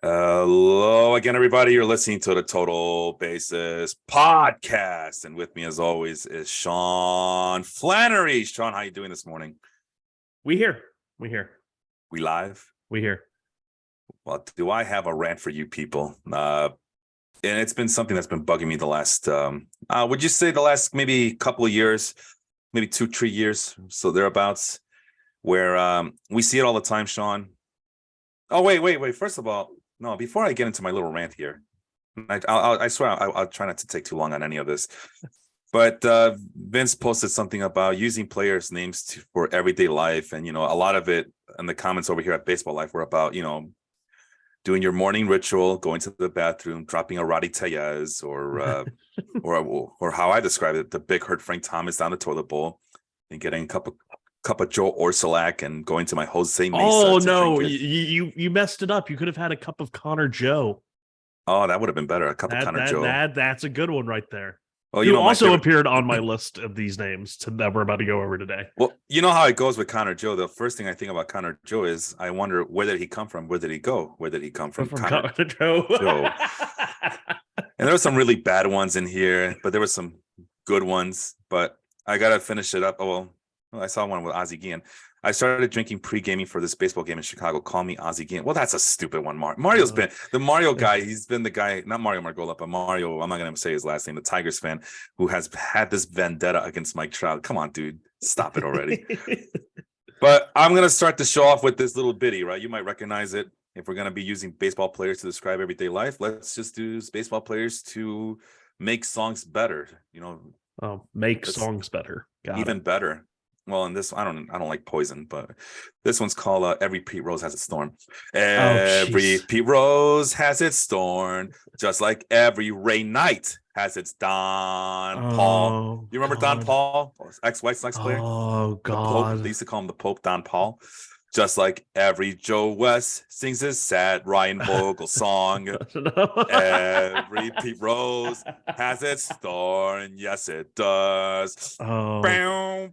Hello again, everybody. You're listening to the Total Basis podcast, and with me, as always, is Sean Flannery. Sean, how you doing this morning? We here. We live. We here. Well, do I have a rant for you people? And it's been something that's been bugging me the last. Would you say the last maybe couple of years, maybe 2-3 years, so thereabouts, where we see it all the time, Sean. Oh, wait. First of all. No, before I get into my little rant here, I swear I'll try not to take too long on any of this. But Vince posted something about using players' names for everyday life. And, a lot of it in the comments over here at Baseball Life were about, doing your morning ritual, going to the bathroom, dropping a Roddy Tellez, or how I describe it, the big hurt Frank Thomas down the toilet bowl and getting a cup of Joe Orsulak and going to my Jose Mesa. Oh no, you messed it up. You could have had a cup of Connor Joe. Oh, that would have been better. A cup of Connor Joe. That's a good one right there. Well, you also appeared on my list of these names that we're about to go over today. Well, you know how it goes with Connor Joe. The first thing I think about Connor Joe is I wonder, where did he come from? Where did he go? Where did he come from? Connor Joe. And there were some really bad ones in here, but there were some good ones. But I gotta finish it up. Oh, well, I saw one with Ozzie Guillen. I started drinking pre-gaming for this baseball game in Chicago. Call me Ozzie Guillen. Well, that's a stupid one. Mario's been the Mario guy. He's been the guy, not Mario Margola, but Mario. I'm not going to say his last name. The Tigers fan who has had this vendetta against Mike Trout. Come on, dude, stop it already. But I'm going to start the show off with this little bitty, right? You might recognize it. If we're going to be using baseball players to describe everyday life, let's just use baseball players to make songs better. Make songs better. Even better. Well, in this, I don't like Poison, but this one's called "Every Pete Rose Has Its Thorn." Every Pete Rose has its thorn, just like every Ray Knight has its Don Paul. You remember God. Don Paul, ex-White Sox player? Oh God! The Pope. They used to call him the Pope, Don Paul. Just like every Joe West sings his sad Ryan Vogel song. Every Pete Rose has its thorn. Yes, it does. Oh. Bam.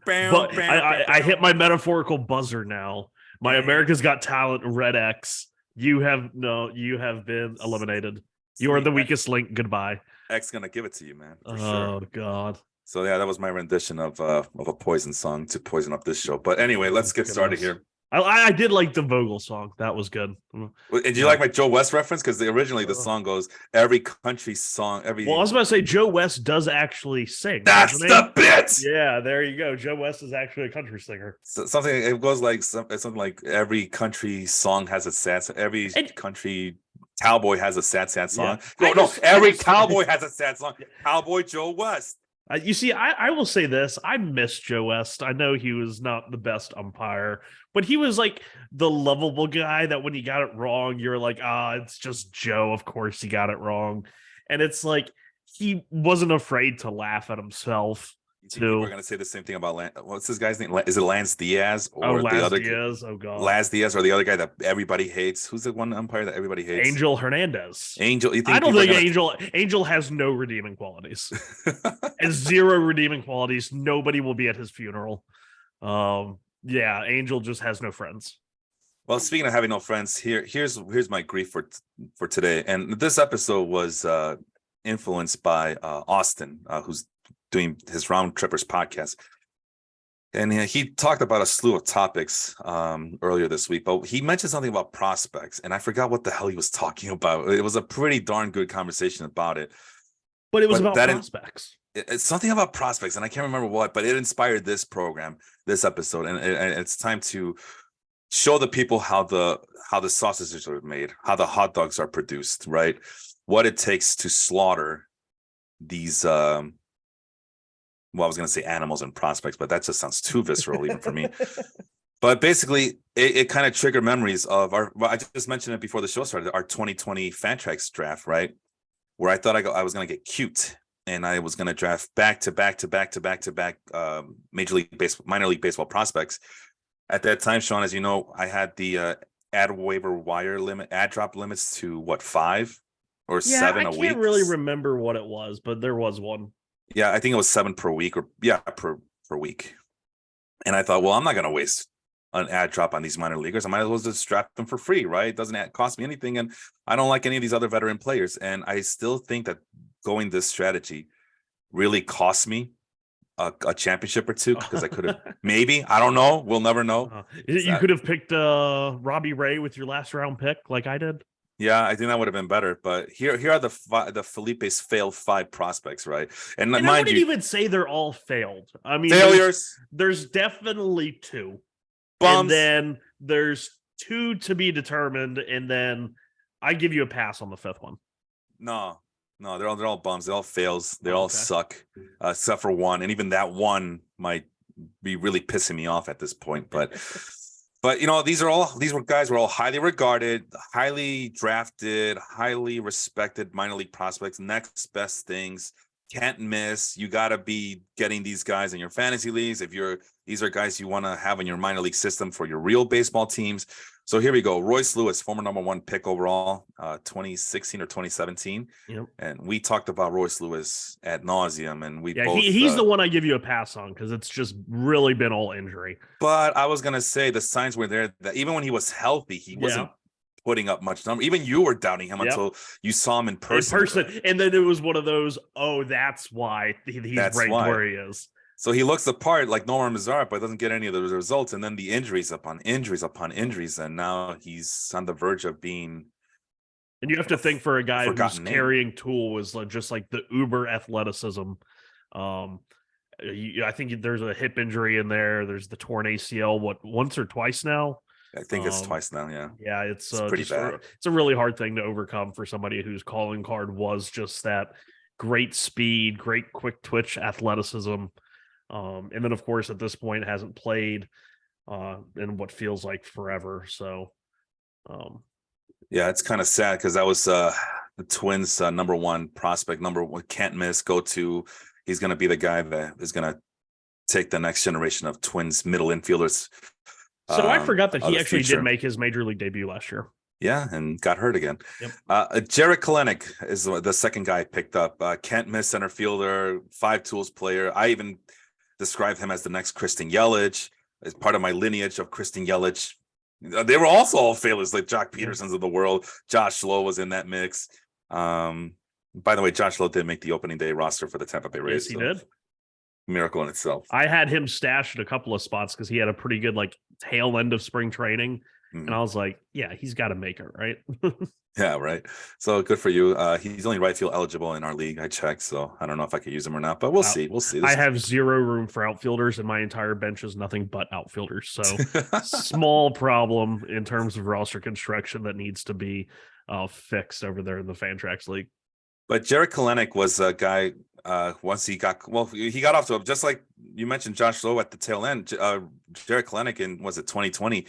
But I hit my metaphorical buzzer now. My America's Got Talent Red X. You have been eliminated. You are the weakest link. Goodbye. X gonna give it to you, man. For sure. Oh God. So yeah, that was my rendition of a Poison song to poison up this show. But anyway, let's get started here. I did like the Vogel song. That was good. Did you like my Joe West reference? Because originally the song goes, every country song, every... Well, I was about to say, Joe West does actually sing. That's the bit! Yeah, there you go. Joe West is actually a country singer. So it goes like something like every country song has a sad... Every country cowboy has a sad song. Yeah. Every cowboy has a sad song. Cowboy Joe West. You see, I will say this. I miss Joe West. I know he was not the best umpire, but he was like the lovable guy that when he got it wrong, you're like, it's just Joe. Of course he got it wrong. And it's like he wasn't afraid to laugh at himself. We're going to say the same thing about what's this guy's name? Is it Lance Diaz or Lance the other Diaz? Oh God, Lance Diaz or the other guy that everybody hates? Who's the one umpire that everybody hates? Angel Hernandez. Angel. I don't think Angel has no redeeming qualities. And zero redeeming qualities. Nobody will be at his funeral. Yeah, Angel just has no friends. Well, speaking of having no friends, here's my grief for today. And this episode was influenced by Austin, who's doing his Round Trippers podcast, and he talked about a slew of topics earlier this week, but he mentioned something about prospects, and I forgot what the hell he was talking about. It was a pretty darn good conversation about it, but it was about prospects. It's something about prospects, and I can't remember what, but it inspired this episode, and it's time to show the people how the sausages are made, how the hot dogs are produced, right? What it takes to slaughter these well, I was going to say animals and prospects, but that just sounds too visceral even for me. But basically, it kind of triggered memories of I just mentioned it before the show started, our 2020 Fantrax draft, right? Where I thought I was going to get cute, and I was going to draft back to back minor league baseball prospects. At that time, Sean, as you know, I had the ad waiver wire limit, ad drop limits to 5 or 7 a week. I can't really remember what it was, but there was one. Yeah, I think it was 7 per week, per week. And I thought, well, I'm not going to waste an ad drop on these minor leaguers. I might as well just draft them for free, right? It doesn't cost me anything, and I don't like any of these other veteran players. And I still think that going this strategy really cost me a championship or two, because I could have maybe, I don't know, we'll never know. You could have picked Robbie Ray with your last round pick, like I did. Yeah, I think that would have been better. But here are the Felipe's failed 5 prospects, right? And I mind wouldn't you, even say they're all failed. I mean, failures, there's definitely 2, bums. and then there's 2 to be determined, and then I give you a pass on the 5th one. No, they're all bums. They're all fails. They all suck, except for one, and even that one might be really pissing me off at this point. But you know, these were guys who were all highly regarded, highly drafted, highly respected minor league prospects. Next best things, can't miss. You got to be getting these guys in your fantasy leagues. These are guys you want to have in your minor league system for your real baseball teams. So here we go. Royce Lewis, former number 1 pick overall, 2016 or 2017. Yep. And we talked about Royce Lewis ad nauseum, and he's the one I give you a pass on, because it's just really been all injury. But I was gonna say the signs were there that even when he was healthy, he wasn't putting up much number. Even you were doubting him until you saw him in person. And then it was one of those, that's why he's ranked where he is. So he looks the part like Nomar Mazara, but doesn't get any of those results. And then the injuries upon injuries upon injuries. And now he's on the verge of being. And you have to think, for a guy whose carrying tool was just like the uber athleticism. I think there's a hip injury in there. There's the torn ACL, once or twice now? I think it's twice now, yeah. Yeah, it's pretty bad. It's a really hard thing to overcome for somebody whose calling card was just that great speed, great quick twitch athleticism. And then, of course, at this point, hasn't played in what feels like forever. So, yeah, it's kind of sad, because that was the Twins' number 1 prospect, number 1 can't miss, go to. He's going to be the guy that is going to take the next generation of Twins middle infielders. So I forgot that he actually did make his major league debut last year. Yeah, and got hurt again. Yep. Jarred Kelenic is the second guy I picked up. Can't miss center fielder, 5 tools player. I even described him as the next Christian Yelich, as part of my lineage of Christian Yelich. They were also all failures, like Jock Petersons of the world. Josh Lowe was in that mix. By the way, Josh Lowe did make the opening day roster for the Tampa Bay Rays. Yes, he did. Miracle in itself. I had him stashed at a couple of spots because he had a pretty good tail end of spring training. And I was like, yeah, he's got to make it, right? Yeah, right. So good for you. He's only right field eligible in our league. I checked, so I don't know if I could use him or not, but we'll see. We'll see. I have 0 room for outfielders, and my entire bench is nothing but outfielders. So small problem in terms of roster construction that needs to be fixed over there in the Fantrax League. But Jarred Kelenic was a guy. Once he got off to just like you mentioned, Josh Lowe at the tail end. Jarred Kelenic in 2020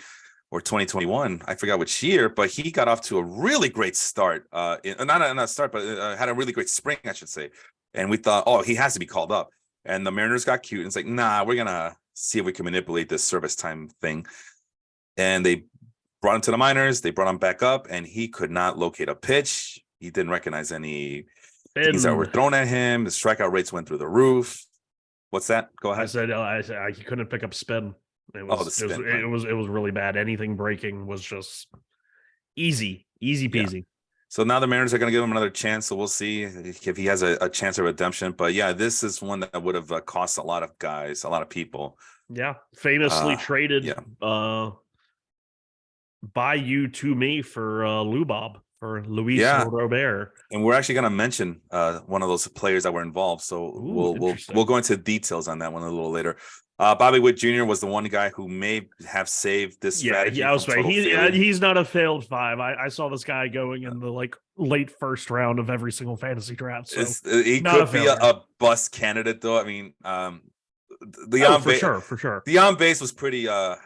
or 2021, I forgot which year, but he got off to a really great start. Not a start, but had a really great spring, I should say. And we thought, oh, he has to be called up. And the Mariners got cute and it's like, nah, we're gonna see if we can manipulate this service time thing. And they brought him to the minors. They brought him back up, and he could not locate a pitch. He didn't recognize any things that were thrown at him. The strikeout rates went through the roof. What's that? Go ahead. I said he couldn't pick up spin. It was really bad. Anything breaking was just easy peasy. Yeah. So now the Mariners are going to give him another chance. So we'll see if he has a chance of redemption. But yeah, this is one that would have cost a lot of guys, a lot of people. Yeah, famously traded by you to me for Lubob, for Luis Robert. And we're actually going to mention one of those players that were involved. So we'll go into details on that one a little later. Bobby Witt Jr. was the one guy who may have saved this strategy. Yeah, I was right. He's not a failed 5. I saw this guy going in the late first round of every single fantasy draft. So he could be a bust candidate, though. I mean, for sure. The on base was pretty. I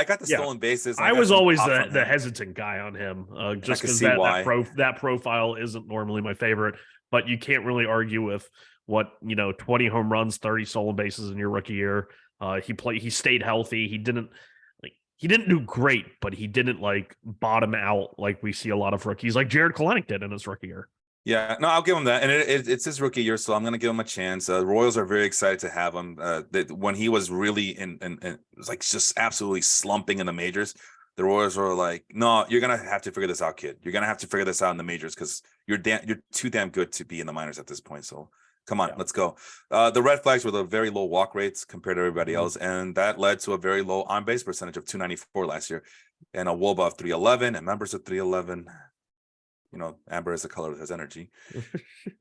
got the stolen bases. I was always the hesitant guy on him, just because that profile isn't normally my favorite. But you can't really argue with 20 home runs, 30 stolen bases in your rookie year. He stayed healthy. He didn't do great, but he didn't bottom out like we see a lot of rookies like Jarred Kelenic did in his rookie year. Yeah, no, I'll give him that, and it's his rookie year, so I'm gonna give him a chance. Royals are very excited to have him. When he was really in like just absolutely slumping in the majors, the Royals were like, "No, you're gonna have to figure this out, kid. You're gonna have to figure this out in the majors because you're too damn good to be in the minors at this point. So come on, Yeah. let's go." The red flags were the very low walk rates compared to everybody else, and that led to a very low on base percentage of 294 last year, and a WOBA of 311, and members of 311. Amber is the color of his energy.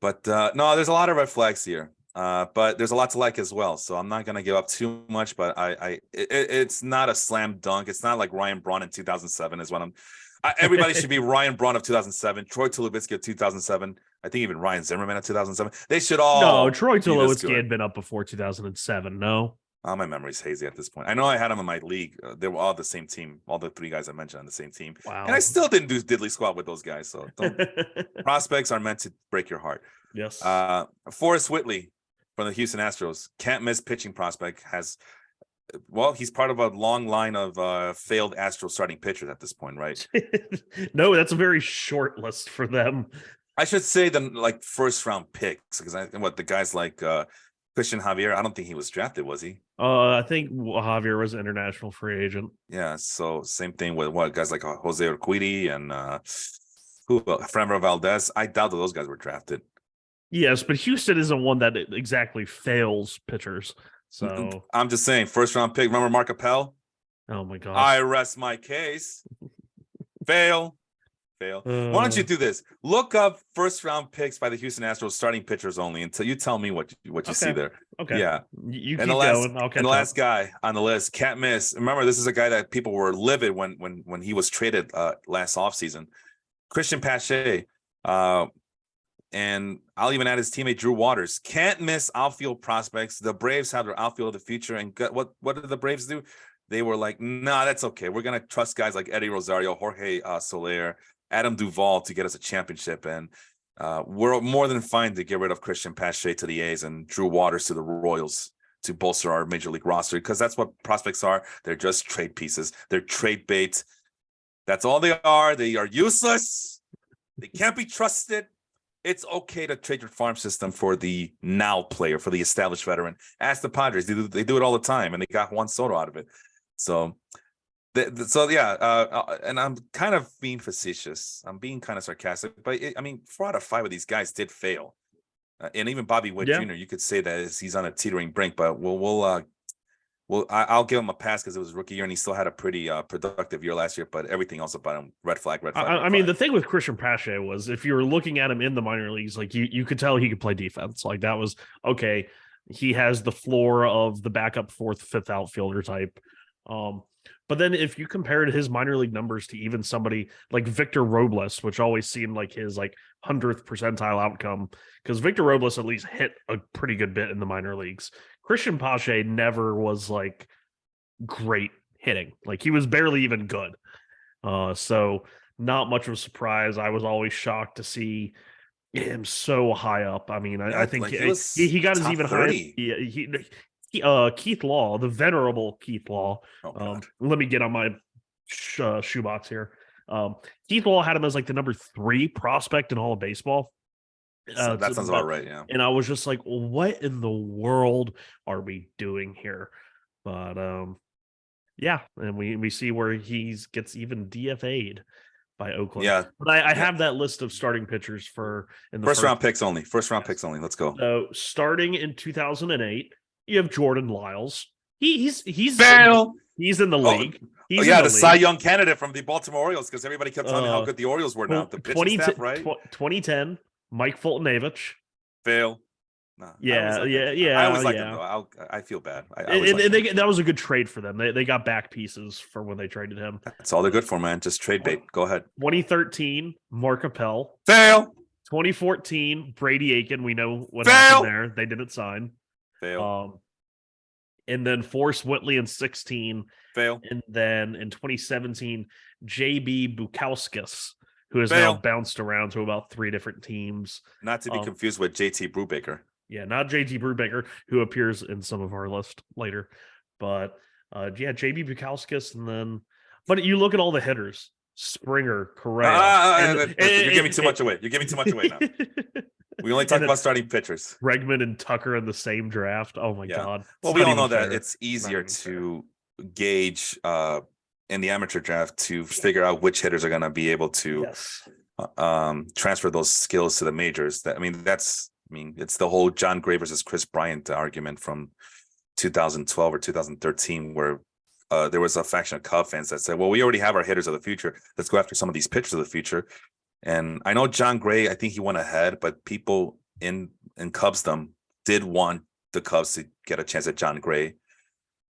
But no, there's a lot of red flags here. But there's a lot to like as well. So I'm not gonna give up too much. But it's not a slam dunk. It's not like Ryan Braun in 2007 is what everybody should be Ryan Braun of 2007, Troy Tulowitzki of 2007. I think even Ryan Zimmerman of 2007. They should all No, Troy be this Tulowitzki good. had been up before 2007. No. My memory's hazy at this point. I know I had them in my league. They were all the same team. All the three guys I mentioned on the same team. Wow. And I still didn't do diddly squat with those guys. So prospects are meant to break your heart. Yes. Forrest Whitley from the Houston Astros, can't miss pitching prospect, he's part of a long line of failed Astros starting pitchers at this point, right? No, that's a very short list for them. I should say the first round picks, because the guys like Christian Javier, I don't think he was drafted, was he? I think Javier was an international free agent. Yeah, so same thing with guys like Jose Urquidy and Framber Valdez. I doubt that those guys were drafted. Yes, but Houston isn't one that exactly fails pitchers. So I'm just saying, first round pick. Remember Mark Appel? Oh my god! I rest my case. Fail. Why don't you do this? Look up first round picks by the Houston Astros starting pitchers only until you tell me what you see there. Okay. Yeah. You and keep going. I'll catch and the last up. guy on the list, can't miss. Remember, this is a guy that people were livid when he was traded last offseason. Christian Pache. And I'll even add his teammate Drew Waters. Can't miss outfield prospects. The Braves have their outfield of the future. And what did the Braves do? They were like, nah, that's okay. We're going to trust guys like Eddie Rosario, Jorge Soler, Adam Duvall to get us a championship. And we're more than fine to get rid of Christian Pache to the A's and Drew Waters to the Royals to bolster our major league roster, because that's what prospects are. They're just trade pieces. They're trade bait. That's all they are. They are useless. They can't be trusted. It's okay to trade your farm system for the now player, for the established veteran. Ask the Padres. They do it all the time, and they got Juan Soto out of it. So and I'm kind of being facetious. I'm being kind of sarcastic, but 4 out of 5 of these guys did fail, and even Bobby Witt Jr. You could say that he's on a teetering brink, but I'll give him a pass because it was rookie year and he still had a pretty productive year last year. But everything else about him, red flag. I mean, the thing with Christian Pache was if you were looking at him in the minor leagues, like you could tell he could play defense. Like that was okay. He has the floor of the backup 4th, 5th outfielder type. But then if you compared his minor league numbers to even somebody like Victor Robles, which always seemed like his 100th percentile outcome, because Victor Robles at least hit a pretty good bit in the minor leagues. Christian Pache never was great hitting. He was barely even good. So not much of a surprise. I was always shocked to see him so high up. I mean, I think he got his even higher. Keith Law, the venerable Keith Law. Let me get on my shoebox here. Keith Law had him as the number 3 prospect in all of baseball. That sounds about right, yeah. And I was just like, what in the world are we doing here? But yeah, and we see where he gets even DFA'd by Oakland. Yeah. But I have that list of starting pitchers in the first round picks only. First round picks only. Let's go. So starting in 2008, you have Jordan Lyles. He's in the league. The Cy Young candidate from the Baltimore Orioles, because everybody kept telling me how good the Orioles were now. The pitching staff, right? 2010, Mike Fultonavich. Fail. No, I always like him, though. I feel bad. That was a good trade for them. They got back pieces for when they traded him. That's all they're good for, man. Just trade bait. Go ahead. 2013, Mark Appel. Fail. 2014, Brady Aiken. We know what happened there. They didn't sign. Fail. And then Forrest Whitley in 16. Fail. And then in 2017, JB Bukowskis, who has now bounced around to about 3 different teams. Not to be confused with JT Brubaker. Yeah, not JT Brubaker, who appears in some of our list later. But JB Bukowskis, but you look at all the hitters. Springer, Correa, you're giving too much away. You're giving too much away now. We only talk about starting pitchers. Bregman and Tucker in the same draft. Oh my God. Well, we all know that it's easier to gauge in the amateur draft to figure out which hitters are going to be able to transfer those skills to the majors. It's the whole John Gray versus Chris Bryant argument from 2012 or 2013, where there was a faction of Cub fans that said, well, we already have our hitters of the future. Let's go after some of these pitchers of the future. And I know John Gray, I think he went ahead, but people in Cubsdom did want the Cubs to get a chance at John Gray.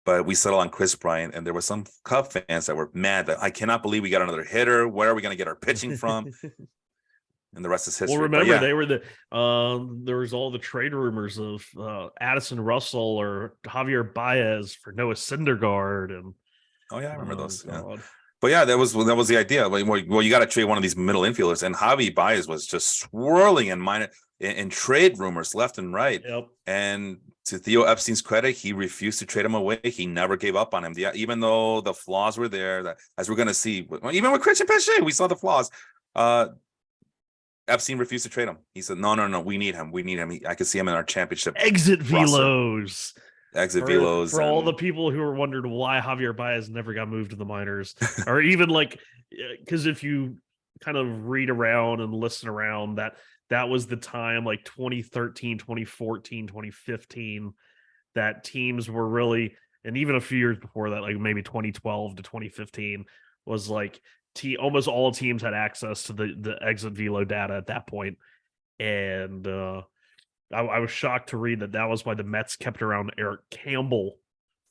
But we settled on Chris Bryant, and there were some Cub fans that were mad that I cannot believe we got another hitter. Where are we going to get our pitching from? And the rest is history. Well, remember they were there was all the trade rumors of Addison Russell or Javier Baez for Noah Syndergaard, and I remember those. Yeah. But yeah, that was the idea. Well, you got to trade one of these middle infielders, and Javi Baez was just swirling in trade rumors left and right. Yep. And to Theo Epstein's credit, he refused to trade him away. He never gave up on him. Even though the flaws were there, that, as we're going to see, even with Christian Pache, we saw the flaws. Epstein refused to trade him. He said, no, we need him. I could see him in our championship. Exit velos. For all the people who were wondering why Javier Baez never got moved to the minors, or even because if you kind of read around and listen around, that was the time, like 2013, 2014, 2015, that teams were really, and even a few years before that, like maybe 2012 to 2015, was like almost all teams had access to the exit velo data at that point. And I was shocked to read that was why the Mets kept around Eric Campbell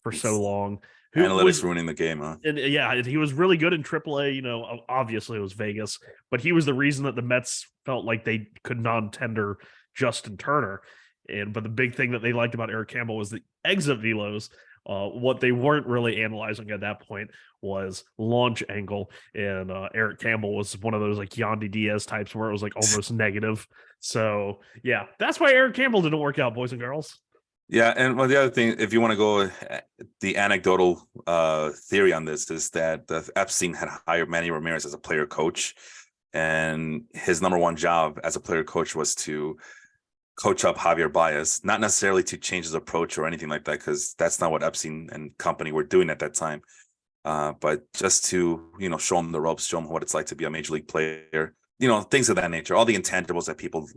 for so long. Analytics ruining the game, huh? And he was really good in AAA. Obviously it was Vegas, but he was the reason that the Mets felt like they could non-tender Justin Turner. But the big thing that they liked about Eric Campbell was the exit velos. What they weren't really analyzing at that point was launch angle, and Eric Campbell was one of those like Yandy Diaz types where it was like almost negative. So yeah, that's why Eric Campbell didn't work out, boys and girls. Yeah, and the other thing, if you want to go, the anecdotal theory on this is that Epstein had hired Manny Ramirez as a player coach, and his number one job as a player coach was to coach up Javier Baez, not necessarily to change his approach or anything like that, because that's not what Epstein and company were doing at that time. But just to, show him the ropes, show him what it's like to be a major league player, things of that nature, all the intangibles that people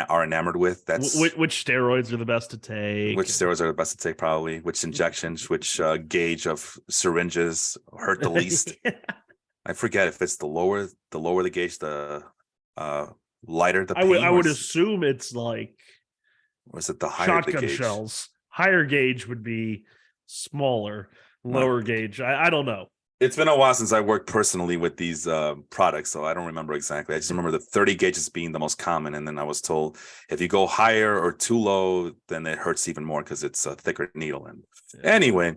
are enamored with. That's which steroids are the best to take. Which steroids are the best to take, probably. Which injections, which gauge of syringes hurt the least. Yeah. I forget if it's the lower the gauge, the lighter the pain. I would assume it's like, was it the higher shotgun the gauge? Shells? Higher gauge would be smaller. Lower gauge, I don't know. It's been a while since I worked personally with these products, so I don't remember exactly. I just remember the 30 gauges being the most common, and then I was told if you go higher or too low, then it hurts even more because it's a thicker needle. And anyway,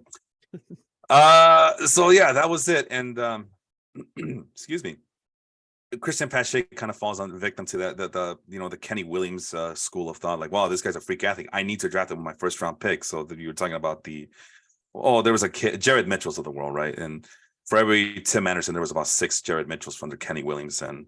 so yeah, that was it. And excuse me. Christian Pache kind of falls on the victim to that, the Kenny Williams school of thought, like, wow, this guy's a freak athlete. I need to draft him with my first round pick. So you were talking about there was a kid, Jared Mitchell's of the world, right? And for every Tim Anderson, there was about 6 Jared Mitchells from under Kenny Williams. And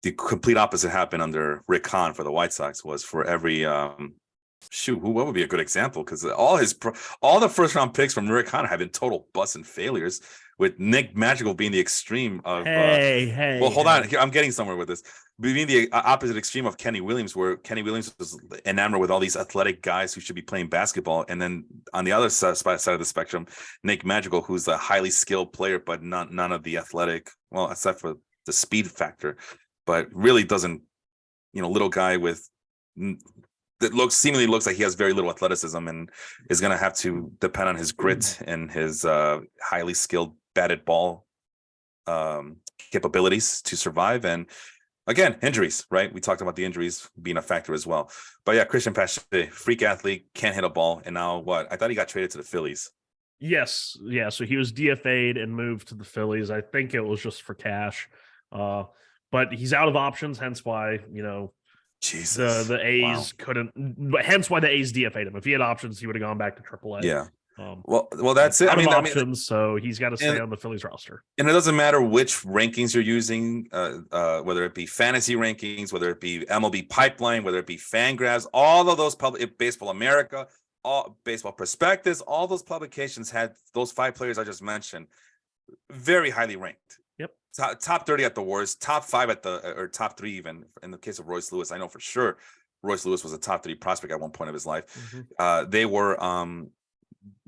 the complete opposite happened under Rick Hahn for the White Sox. Was for every what would be a good example? Because all the first round picks from Rick Hahn have been total busts and failures, with Nick Magical being the extreme of hold on, I'm getting somewhere with this. Being the opposite extreme of Kenny Williams, where Kenny Williams was enamored with all these athletic guys who should be playing basketball, and then on the other side of the spectrum, Nick Magical, who's a highly skilled player but none of the athletic, well, except for the speed factor, but really doesn't, little guy with that seemingly looks like he has very little athleticism and is going to have to depend on his grit and his highly skilled batted ball capabilities to survive. And again, injuries, right? We talked about the injuries being a factor as well. But yeah, Christian Pache, freak athlete, can't hit a ball. And now what? I thought he got traded to the Phillies. Yes. Yeah. So he was DFA'd and moved to the Phillies. I think it was just for cash. But he's out of options, hence why, Jesus. The A's couldn't, hence why the A's DFA'd him. If he had options, he would have gone back to AAA. Yeah. Well, that's it. Out I of mean, options, so he's got to stay and on the Phillies roster. and it doesn't matter which rankings you're using, whether it be fantasy rankings, whether it be MLB Pipeline, whether it be Fangraphs, all of those Baseball America, all Baseball Prospectus, all those publications had those 5 players I just mentioned very highly ranked. Yep. Top 30 at the worst, top 5 at the, or top 3 even in the case of Royce Lewis. I know for sure Royce Lewis was a top 3 prospect at one point of his life. They were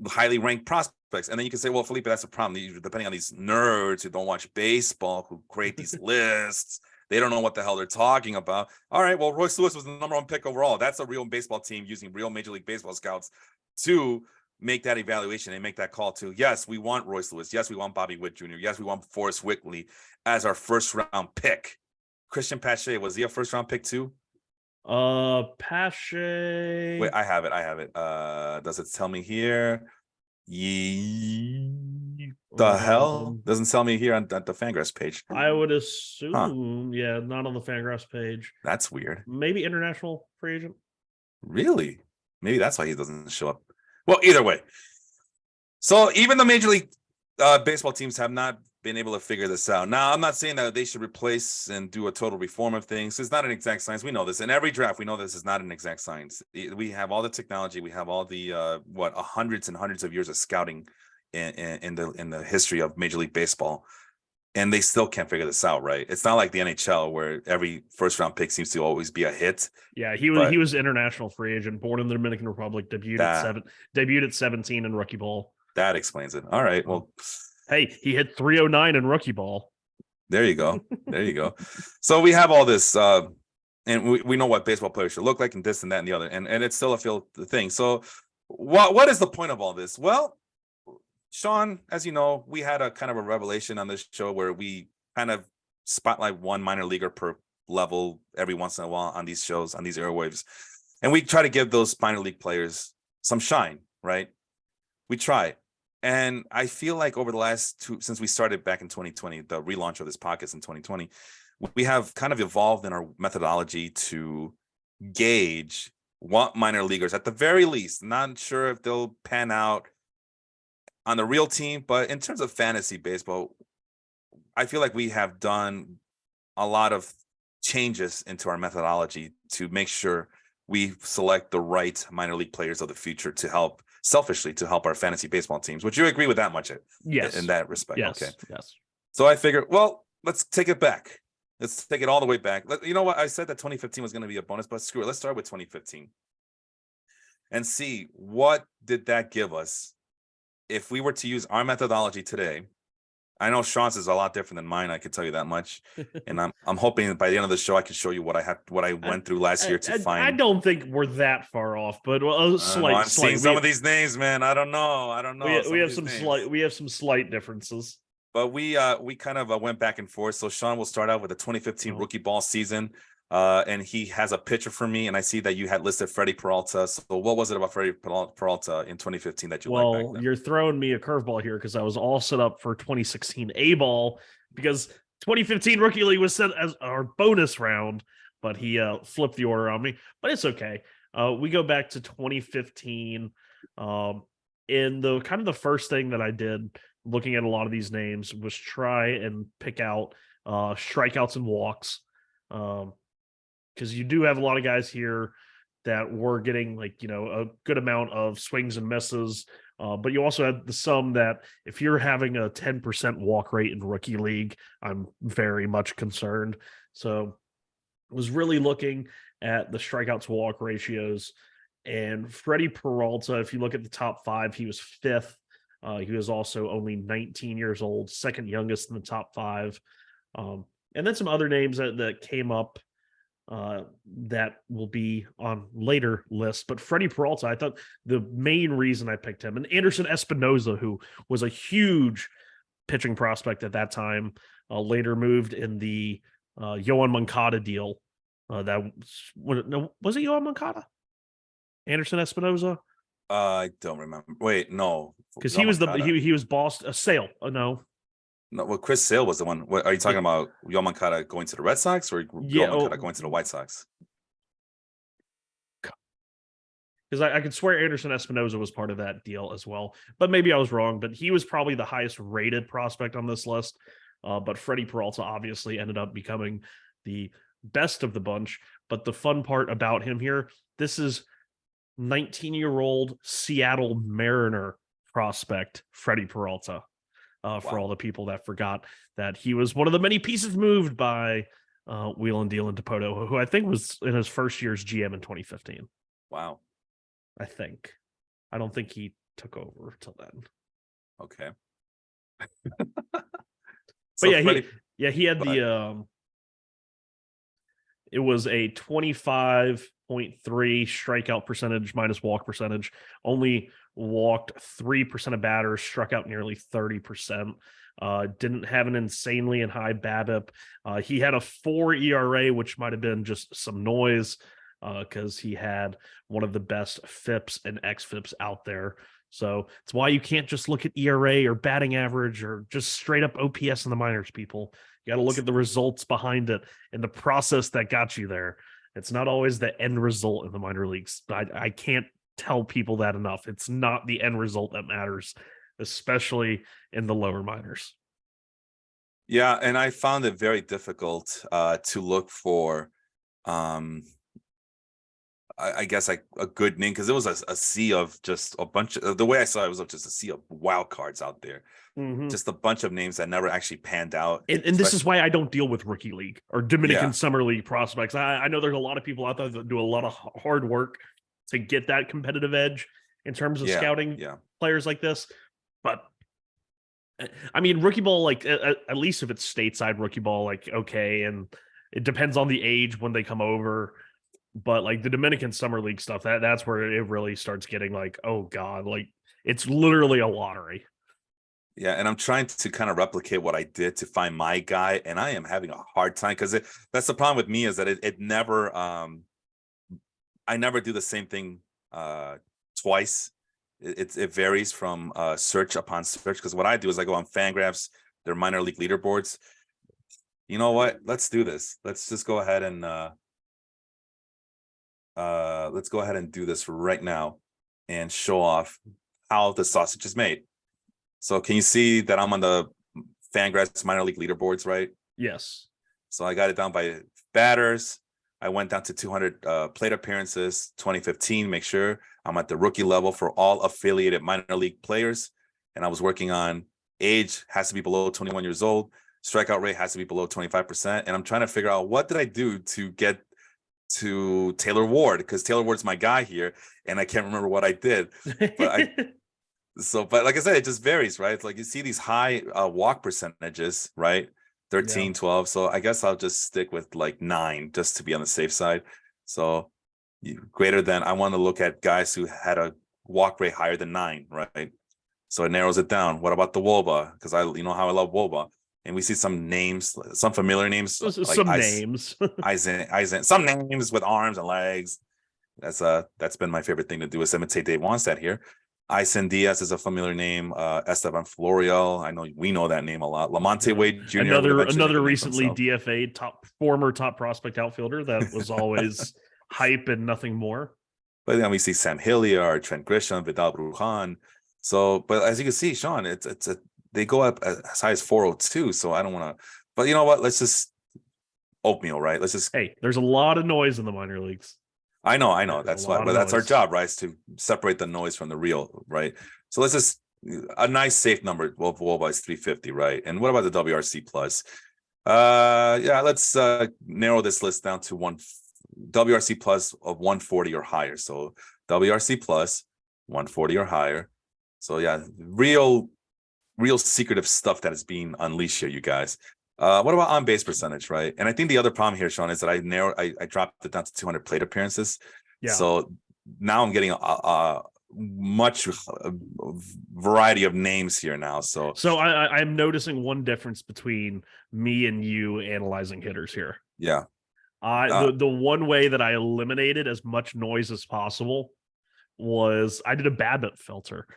highly ranked prospects. And then you can say, well, Felipe, that's a problem. Depending on these nerds who don't watch baseball, who create these lists, they don't know what the hell they're talking about. All right, well, Royce Lewis was the number 1 pick overall. That's a real baseball team using real Major League Baseball scouts to make that evaluation and make that call to, yes, we want Royce Lewis. Yes, we want Bobby Witt Jr. Yes, we want Forrest Whitley as our first round pick. Christian Pache, was he a first round pick too? Pache. Wait, I have it. Does it tell me here? The hell? Doesn't tell me here on the Fangraphs page. I would assume, yeah, not on the Fangraphs page. That's weird. Maybe international free agent. Really? Maybe that's why he doesn't show up. Well, either way. So even the Major League Baseball teams have not been able to figure this out. Now, I'm not saying that they should replace and do a total reform of things. It's not an exact science. We know this. In every draft, we know this is not an exact science. We have all the technology. We have all the hundreds and hundreds of years of scouting in the history of Major League Baseball, and they still can't figure this out, right? It's not like the NHL where every first round pick seems to always be a hit. Yeah, he was international free agent, born in the Dominican Republic, debuted at 17 in rookie ball. That explains it. All right, well. Hey, he hit 309 in rookie ball. There you go. So we have all this, and we know what baseball players should look like, and this and that and the other, and it's still a field thing. So what is the point of all this? Well, Sean, as you know, we had a kind of a revelation on this show where we kind of spotlight one minor leaguer per level every once in a while on these shows, on these airwaves, and we try to give those minor league players some shine, right? We try. And I feel like over the last since we started back in 2020, the relaunch of this podcast in 2020, we have kind of evolved in our methodology to gauge what minor leaguers, at the very least, not sure if they'll pan out on the real team, but in terms of fantasy baseball, I feel like we have done a lot of changes into our methodology to make sure we select the right minor league players of the future to help our fantasy baseball teams. Would you agree with that much? Yes. In that respect. Yes. Okay. Yes. So I figured, well, let's take it back. Let's take it all the way back. You know what? I said that 2015 was going to be a bonus, but screw it. Let's start with 2015 and see what did that give us if we were to use our methodology today. I know Sean's is a lot different than mine. I can tell you that much. And I'm hoping that by the end of the show, I can show you what I went through last year to find. I don't think we're that far off, but I'm seeing some of these names, man. I don't know. We have some slight differences. But we kind of went back and forth. So Sean will start out with the 2015 rookie ball season. And he has a picture for me, and I see that you had listed Freddie Peralta. So what was it about Freddie Peralta in 2015 that you liked back then? You're throwing me a curveball here because I was all set up for 2016 A-ball because 2015 Rookie League was set as our bonus round, but he flipped the order on me. But it's okay. We go back to 2015. And the first thing that I did looking at a lot of these names was try and pick out strikeouts and walks. Because you do have a lot of guys here that were getting a good amount of swings and misses. But you also have some that if you're having a 10% walk rate in rookie league, I'm very much concerned. So I was really looking at the strikeouts walk ratios, and Freddie Peralta, if you look at the top 5, he was 5th. He was also only 19 years old, second youngest in the top 5. And then some other names that came up that will be on later lists. But Freddie Peralta, I thought the main reason I picked him, and Anderson Espinoza, who was a huge pitching prospect at that time, later moved in the Yoan Moncada deal. Was it Yoan Moncada? Anderson Espinoza? I don't remember. Wait, no, because he was he was Boston. Sale? No. No, well, Chris Sale was the one. What, are you talking about Yoan Moncada going to the Red Sox or Yoan Moncada going to the White Sox? because I could swear Anderson Espinoza was part of that deal as well, but maybe I was wrong. But he was probably the highest rated prospect on this list. But Freddie Peralta obviously ended up becoming the best of the bunch. But the fun part about him here, this is 19-year-old Seattle Mariner prospect Freddie Peralta. For all the people that forgot that he was one of the many pieces moved by Wheeling Dealing Dipoto, who I think was in his first year's GM in 2015. Wow. I think. I don't think he took over till then. Okay. But yeah, he had the it was a 25.3 strikeout percentage minus walk percentage. Only walked 3% of batters, struck out nearly 30%. Didn't have an insanely and high BABIP. He had a 4 ERA, which might have been just some noise because he had one of the best FIPS and XFIPS out there. So it's why you can't just look at ERA or batting average or just straight up OPS in the minors, people. You got to look at the results behind it and the process that got you there. It's not always the end result in the minor leagues. I can't tell people that enough. It's not the end result that matters, especially in the lower minors. Yeah, and I found it very difficult to look for I guess like a good name, because it was a sea of just a bunch of, the way I saw it was just a sea of wild cards out there. Just a bunch of names that never actually panned out. And this is why I don't deal with Rookie League or Dominican Summer League prospects. I know there's a lot of people out there that do a lot of hard work to get that competitive edge in terms of scouting players like this. But I mean, rookie ball, like at least if it's stateside rookie ball, like, okay. And it depends on the age when they come over. But like the Dominican Summer League stuff, that's where it really starts getting like, oh God, like it's literally a lottery. Yeah, and I'm trying to kind of replicate what I did to find my guy, and I am having a hard time because that's the problem with me, is that it never I never do the same thing twice. It varies from search upon search, because what I do is I go on Fangraphs, their minor league leaderboards. You know what? Let's do this. Let's just go ahead and let's go ahead and do this right now and show off how the sausage is made. So can you see that I'm on the Fangraphs minor league leaderboards, right? Yes. So I got it down by batters. I went down to 200 plate appearances, 2015. Make sure I'm at the rookie level for all affiliated minor league players. And I was working on age has to be below 21 years old. Strikeout rate has to be below 25%. And I'm trying to figure out, what did I do to get to Taylor Ward? Because Taylor Ward's my guy here, and I can't remember what I did. But but like I said, it just varies, right? It's like you see these high walk percentages, right? 13, 12. So I guess I'll just stick with like 9 just to be on the safe side. So greater than, I want to look at guys who had a walk rate higher than 9, right? So it narrows it down. What about the Woba? Because you know how I love Woba. And we see some names, some familiar names. Like some names. Eisen, some names with arms and legs. That's been my favorite thing to do, is imitate Dave Wannstedt here. Ison Diaz is a familiar name. Esteban Florial, I know we know that name a lot. Lamonte Wade Jr. Another recently DFA former top prospect outfielder that was always hype and nothing more. But then we see Sam Hilliard, Trent Grisham, Vidal Brujan. So, but as you can see, Sean, they go up as high as 402. So I don't want to. But you know what? Let's just oatmeal, right? Hey, there's a lot of noise in the minor leagues. I know. That's why, but that's our job, right? Is to separate the noise from the real, right? So let's just, a nice safe number. Well, Woba is 350, right? And what about the WRC plus? Let's narrow this list down to WRC plus of 140 or higher. So WRC plus 140 or higher. So yeah, real secretive stuff that is being unleashed here, you guys. What about on base percentage, right? And I think the other problem here, Sean, is that I dropped it down to 200 plate appearances. Yeah. So now I'm getting a much variety of names here now. So I'm noticing one difference between me and you analyzing hitters here. Yeah. The one way that I eliminated as much noise as possible was I did a BABIP filter.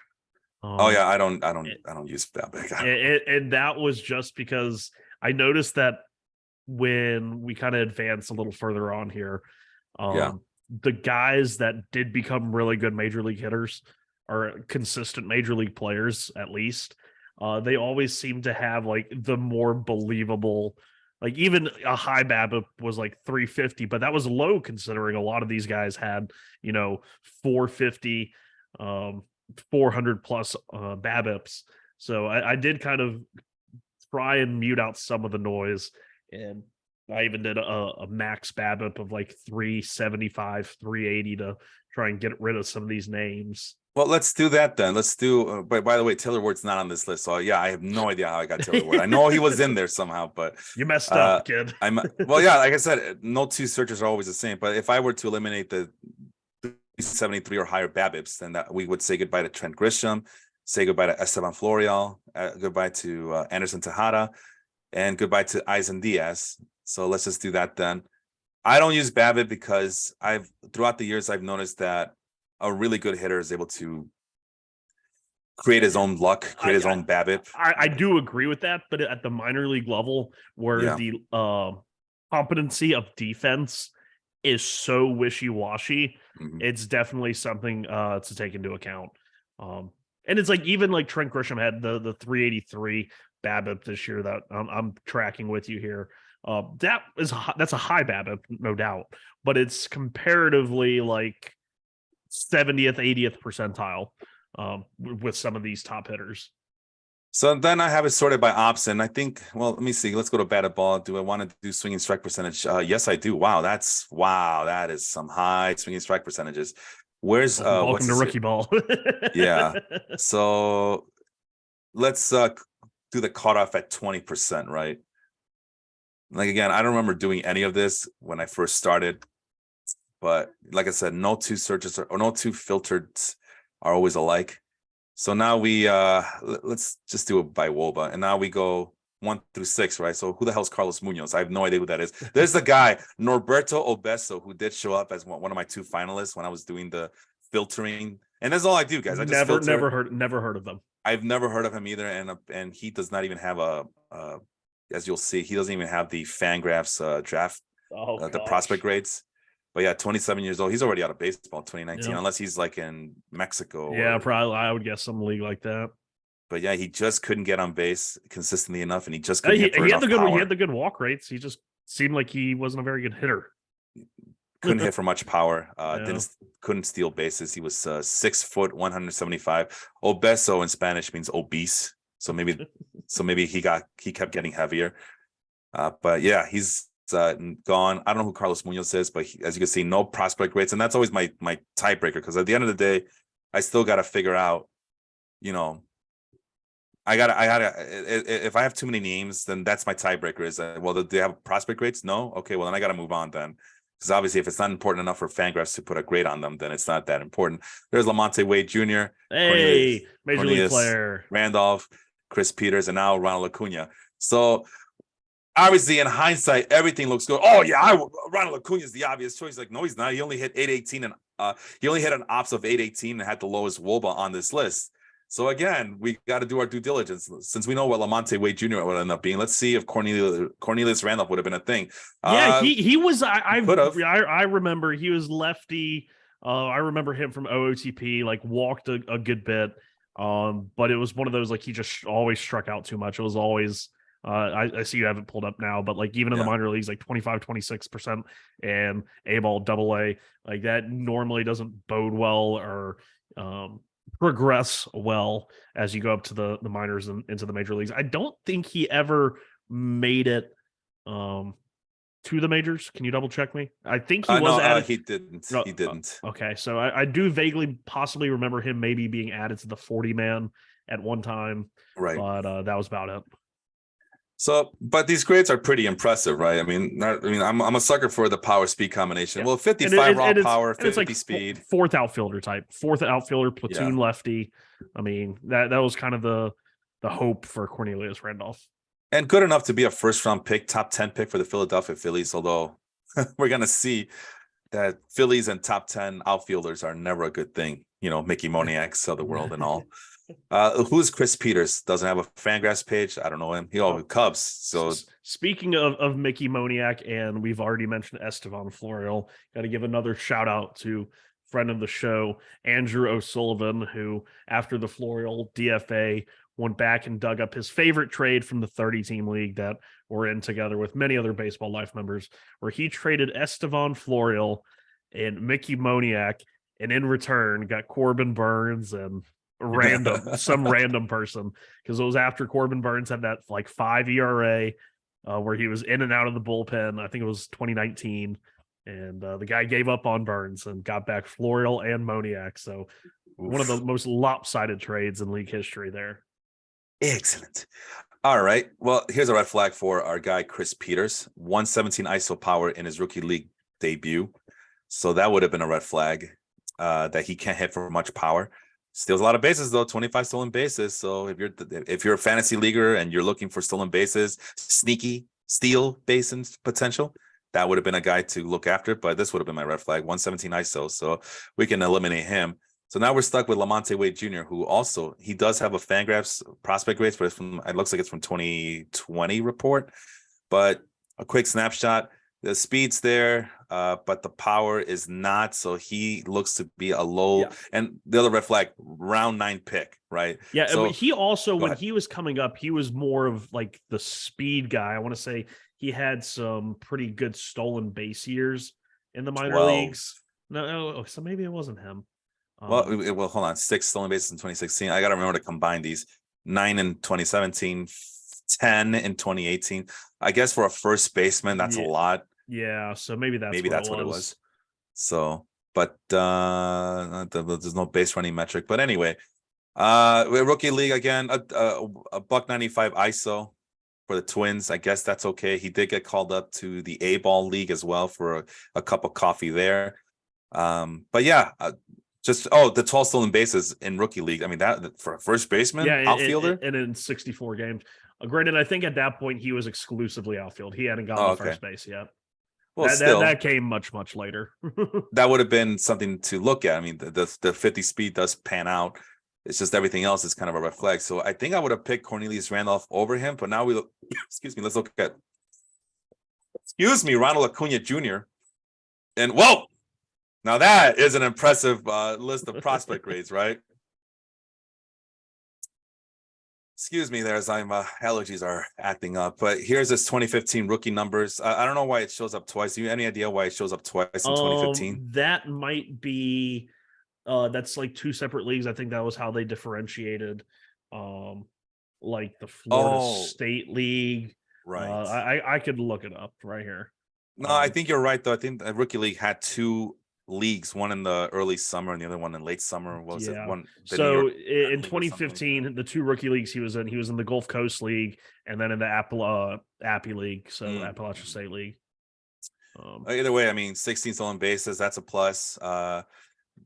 I don't use BABIP. And that was just because I noticed that when we kind of advance a little further on here, the guys that did become really good major league hitters or consistent major league players, at least, they always seem to have like the more believable. Like even a high BABIP was like 350, but that was low considering a lot of these guys had 450, 400 plus BABIPs. So I did kind of try and mute out some of the noise, and I even did a max BABIP of like 375, 380 to try and get rid of some of these names. Well, let's do that then. Let's do. But by the way, Taylor Ward's not on this list, so yeah, I have no idea how I got Taylor Ward. I know he was in there somehow, but you messed up, kid. Well, yeah, like I said, no two searches are always the same. But if I were to eliminate the 73 or higher BABIPs, then that we would say goodbye to Trent Grisham, say goodbye to Esteban Florial, goodbye to Anderson Tejada, and goodbye to Eisen Diaz. So let's just do that then. I don't use BABIP because throughout the years I've noticed that a really good hitter is able to create his own luck, create his own BABIP. I do agree with that, but at the minor league level, where the competency of defense is so wishy-washy, it's definitely something to take into account. And it's like even like Trent Grisham had the 383 BABIP this year that I'm tracking with you here. That's a high BABIP, no doubt, but it's comparatively like 70th, 80th percentile with some of these top hitters. So then I have it sorted by option. I think, well, let me see. Let's go to batted ball. Do I want to do swinging strike percentage? Yes, I do. Wow, that is some high swinging strike percentages. Where's welcome to rookie ball? Yeah. So let's do the cutoff at 20%, right? Like again, I don't remember doing any of this when I first started. But like I said, no two searches or no two filtered are always alike. So now we let's just do it by WOBA. And now we go 1 through 6, right? So who the hell's Carlos Munoz? I have no idea who that is. There's the guy, Norberto Obeso, who did show up as one of my 2 finalists when I was doing the filtering. And that's all I do, guys. I just never heard of them. I've never heard of him either. And he does not even have as you'll see, he doesn't even have the Fangraphs draft, the prospect grades. But yeah, 27 years old. He's already out of baseball in 2019, unless he's like in Mexico. Yeah, probably. I would guess some league like that. But yeah, he just couldn't get on base consistently enough, and he just couldn't hit for he had enough power. He had the good walk rates. He just seemed like he wasn't a very good hitter. Couldn't hit for much power. Couldn't steal bases. He was 6 foot 175. Obeso in Spanish means obese. So maybe he kept getting heavier. But yeah, he's gone. I don't know who Carlos Munoz is, but as you can see, no prospect rates, and that's always my tiebreaker, because at the end of the day, I still got to figure out, I gotta if I have too many names, then that's my tiebreaker. Is well, do they have prospect rates? No, okay, well then I got to move on then, because obviously if it's not important enough for Fangraphs to put a grade on them, then it's not that important. There's Lamonte Wade Jr., major league player, Randolph, Chris Peters, and now Ronald Acuna. So obviously, in hindsight, everything looks good. Oh yeah, Ronald Acuna is the obvious choice. Like, no, he's not. He only hit 818, and he only hit an ops of 818 and had the lowest WOBA on this list. So again, we got to do our due diligence. Since we know what Lamonte Wade Jr. would end up being, let's see if Cornelius Randolph would have been a thing. Yeah, he was. I remember he was lefty. I remember him from OOTP. Like walked a good bit. But it was one of those, like, he just always struck out too much. It was always. I see you have it pulled up now, but like even in the minor leagues, like 25-26% and A-ball AA, like that normally doesn't bode well or progress well as you go up to the minors and into the major leagues. I don't think he ever made it to the majors. Can you double check me? I think he was added. He didn't. He didn't. Okay, so I do vaguely possibly remember him maybe being added to the 40-man at one time, right? But that was about it. So, but these grades are pretty impressive, right? I mean, I'm a sucker for the power speed combination. Yeah. Well, 55 raw power, 50 like speed, fourth outfielder, platoon lefty. I mean, that was kind of the hope for Cornelius Randolph, and good enough to be a first round pick, top 10 pick for the Philadelphia Phillies. Although we're gonna see that Phillies and top 10 outfielders are never a good thing. Mickey Moniaks of the world and all. Who's Chris Peters? Doesn't have a Fangraphs page. I don't know him. He always Cubs. So Speaking of Mickey Moniak, and we've already mentioned Estevan Florial, got to give another shout out to friend of the show, Andrew O'Sullivan, who after the Florial DFA went back and dug up his favorite trade from the 30-team league that we're in together with many other Baseball Life members, where he traded Estevan Florial and Mickey Moniak, and in return got Corbin Burns and some random person, because it was after Corbin Burns had that like 5 ERA where he was in and out of the bullpen. I think it was 2019, and the guy gave up on Burns and got back Florial and Moniak. So one of the most lopsided trades in league history there. Excellent. All right. Well, here's a red flag for our guy Chris Peters. 117 ISO power in his rookie league debut. So that would have been a red flag that he can't hit for much power. Steals a lot of bases though, 25 stolen bases. So if you're a fantasy leaguer and you're looking for stolen bases, sneaky steal bases potential, that would have been a guy to look after. But this would have been my red flag, 117 ISO. So we can eliminate him. So now we're stuck with Lamonte Wade Jr., who also he does have a Fangraphs prospect grades, but it looks like it's from 2020 report. But a quick snapshot. The speed's there, but the power is not. So he looks to be a low. Yeah. And the other red flag, round 9 pick, right? Yeah. So he also, when he was coming up, he was more of like the speed guy. I want to say he had some pretty good stolen base years in the minor leagues. No, so maybe it wasn't him. Well, hold on. 6 stolen bases in 2016. I got to remember to combine these. 9 in 2017, 10 in 2018. I guess for a first baseman, that's a lot. Yeah, so maybe that's what it was. So, but there's no base running metric. But anyway, rookie league again, a buck 95 ISO for the Twins. I guess that's okay. He did get called up to the A-ball league as well for a cup of coffee there. But yeah, the 12 stolen bases in rookie league. I mean, that for a first baseman, outfielder, and in 64 games. Granted, I think at that point he was exclusively outfield. He hadn't gotten to first base yet. Well, that came much later. That would have been something to look at. I mean, the 50 speed does pan out. It's just everything else is kind of a red flag. So I think I would have picked Cornelius Randolph over him. But now let's look at Ronald Acuna Jr. And whoa, now that is an impressive list of prospect grades, right? Excuse me there as allergies are acting up. But here's his 2015 rookie numbers. I don't know why it shows up twice. Do you have any idea why it shows up twice in 2015? That might be that's like 2 separate leagues. I think that was how they differentiated like the Florida State League. Right. I could look it up right here. No, I think you're right though. I think the rookie league had 2 leagues, one in the early summer and the other one in late summer. What was it? One. So in 2015, like the 2 rookie leagues he was in the Gulf Coast League and then in the Appy League, so Appalachian State League. Either way, I mean, 16 stolen bases, that's a plus.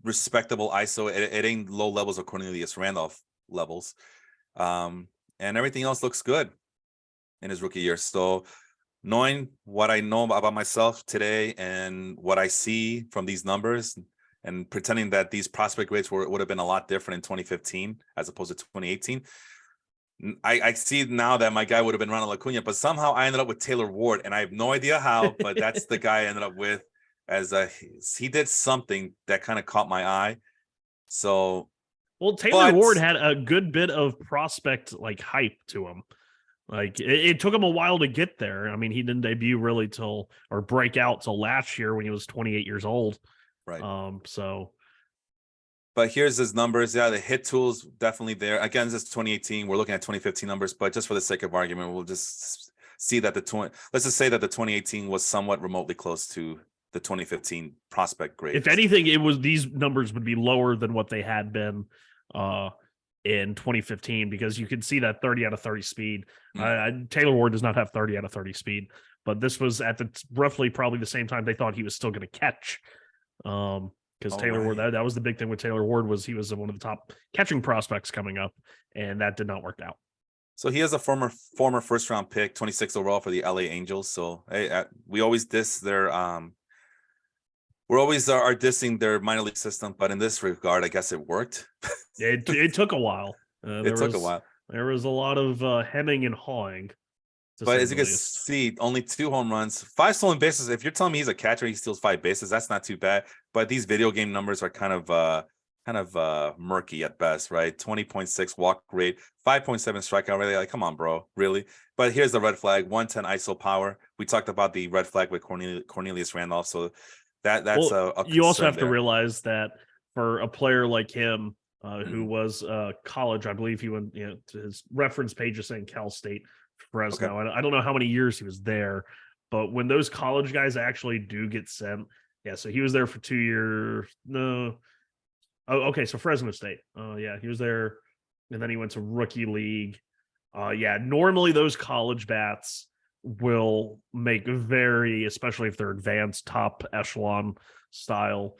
Respectable ISO. It ain't low levels of Cornelius Randolph levels. And everything else looks good in his rookie year. So knowing what I know about myself today and what I see from these numbers and pretending that these prospect grades would have been a lot different in 2015 as opposed to 2018, I see now that my guy would have been Ronald Acuna, but somehow I ended up with Taylor Ward, and I have no idea how, but that's the guy I ended up with. As he did something that kind of caught my eye. So, well, Taylor Ward had a good bit of prospect like hype to him. Like it took him a while to get there. I mean, he didn't debut really break out till last year when he was 28 years old. Right. But here's his numbers. Yeah, the hit tool's definitely there. Again, this is 2018. We're looking at 2015 numbers, but just for the sake of argument, we'll just see that let's just say that the 2018 was somewhat remotely close to the 2015 prospect grade. If anything, these numbers would be lower than what they had been in 2015, because you can see that 30 out of 30 speed. Taylor Ward does not have 30 out of 30 speed, but this was at the roughly probably the same time they thought he was still going to catch. Because Taylor Ward, that was the big thing with Taylor Ward, was he was one of the top catching prospects coming up, and that did not work out. So he is a former first round pick, 26 overall for the LA Angels. So hey, we always diss their we're always are dissing their minor league system, but in this regard, I guess it worked. It took a while. It took a while. There was a lot of hemming and hawing, to But say as the you can least. see, only 2 home runs, 5 stolen bases. If you're telling me he's a catcher, he steals 5 bases. That's not too bad. But these video game numbers are kind of murky at best, right? 20.6 walk rate, 5.7 strikeout rate. Like, come on, bro, really? But here's the red flag: 110 ISO power. We talked about the red flag with Cornelius Randolph, so that's Well, a you also concern have to there. realize that for a player like him, who Mhm. was college, I believe he went, to his reference page is saying Cal State, Okay. Fresno. I don't know how many years he was there, but when those college guys actually do get sent, yeah. So he was there for 2 years. No, oh, okay. So Fresno State. Oh, yeah, he was there, and then he went to rookie league. Yeah, normally those college bats will make very, especially if they're advanced top echelon style.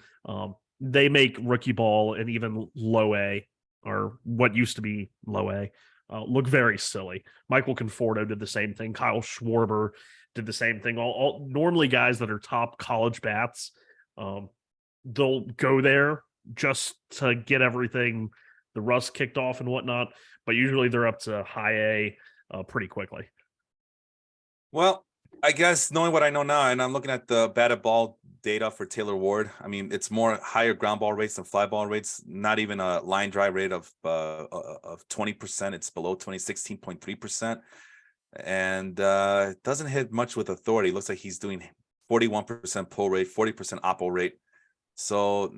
They make rookie ball and even low A, or what used to be low A, look very silly. Michael Conforto did the same thing. Kyle Schwarber did the same thing. All normally guys that are top college bats, um, they'll go there just to get everything, the rust kicked off and whatnot. But usually they're up to high A pretty quickly. Well, I guess knowing what I know now, and I'm looking at the batted ball data for Taylor Ward. I mean, it's more higher ground ball rates than fly ball rates. Not even a line drive rate of 20%. It's below 20, 16.3%. And it doesn't hit much with authority. It looks like he's doing 41% pull rate, 40% oppo rate. So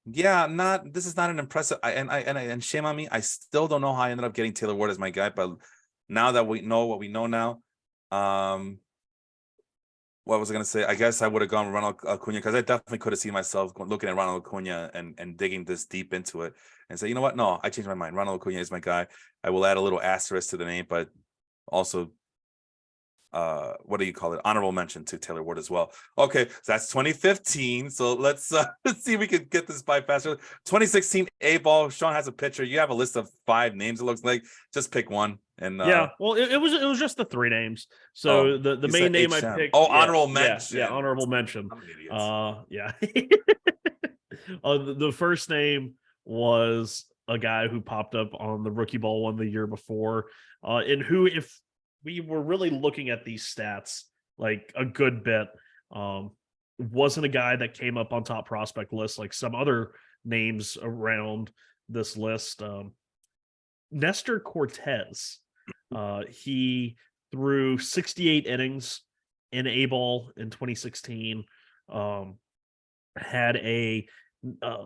yeah, not this is not an impressive. And shame on me. I still don't know how I ended up getting Taylor Ward as my guy, but now that we know what we know now, um, what was I gonna say? I guess I would have gone with Ronald Acuna, because I definitely could have seen myself looking at Ronald Acuna and digging this deep into it and say, you know what? No, I changed my mind. Ronald Acuna is my guy. I will add a little asterisk to the name, but also what do you call it, honorable mention to Taylor Ward as well. Okay, so that's 2015, so let's let's see if we can get this by faster. 2016 A ball. Sean has a picture. You have a list of 5 names, it looks like. Just pick one. And Yeah, well, it was just the 3 names. oh, So the you main said name I HM. picked, Oh, yeah, honorable yeah, mention. honorable mention. I'm an idiot. Yeah. The first name was a guy who popped up on the rookie ball one the year before, and who, if we were really looking at these stats like a good bit, um, wasn't a guy that came up on top prospect lists like some other names around this list. Nestor Cortez. He threw 68 innings in A ball in 2016. Had a 30%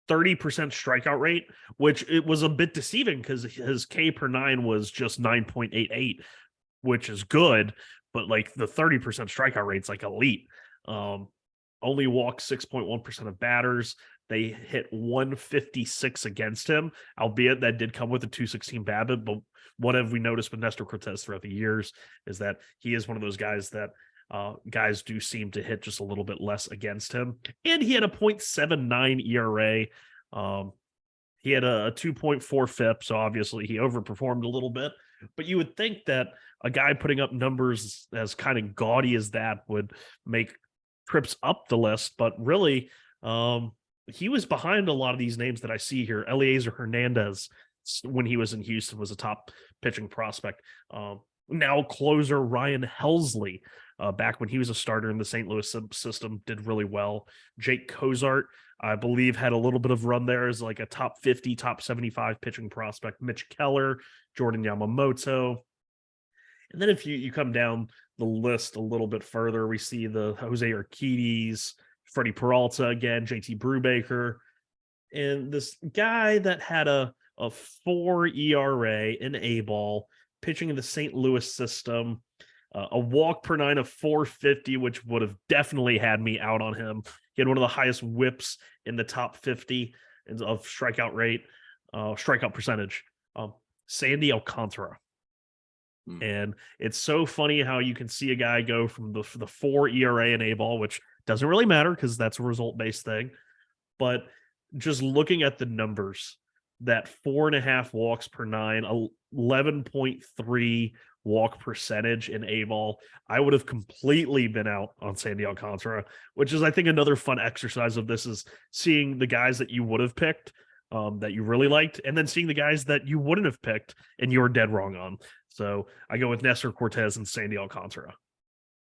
strikeout rate, which it was a bit deceiving because his K per nine was just 9.88, which is good, but like the 30% strikeout rate's like elite. Um, Only walked 6.1% of batters. They hit 156 against him, albeit that did come with a 216 BABIP. But what have we noticed with Nestor Cortez throughout the years is that he is one of those guys that guys do seem to hit just a little bit less against him. And he had a 0.79 ERA. He had a 2.4 FIP, so obviously he overperformed a little bit. But you would think that a guy putting up numbers as kind of gaudy as that would make trips up the list, but really, he was behind a lot of these names that I see here. Eliezer Hernandez, when he was in Houston, was a top pitching prospect. Now closer Ryan Helsley, back when he was a starter in the St. Louis system, did really well. Jake Cozart, I believe, had a little bit of run there as like a top 50, top 75 pitching prospect. Mitch Keller, Jordan Yamamoto. And then if you come down the list a little bit further, we see the Jose Urquides, Freddie Peralta again, JT Brubaker, and this guy that had a 4 ERA in A ball, pitching in the St. Louis system, a walk per nine of 450, which would have definitely had me out on him. He had one of the highest whips in the top 50 of strikeout percentage. Sandy Alcantara. And it's so funny how you can see a guy go from the 4 ERA and A ball, which doesn't really matter because that's a result based thing. But just looking at the numbers, that 4.5 walks per nine, 11.3 walk percentage in A ball, I would have completely been out on Sandy Alcantara, which is, I think, another fun exercise of this is seeing the guys that you would have picked that you really liked, and then seeing the guys that you wouldn't have picked and you were dead wrong on. So I go with Nestor Cortez and Sandy Alcantara.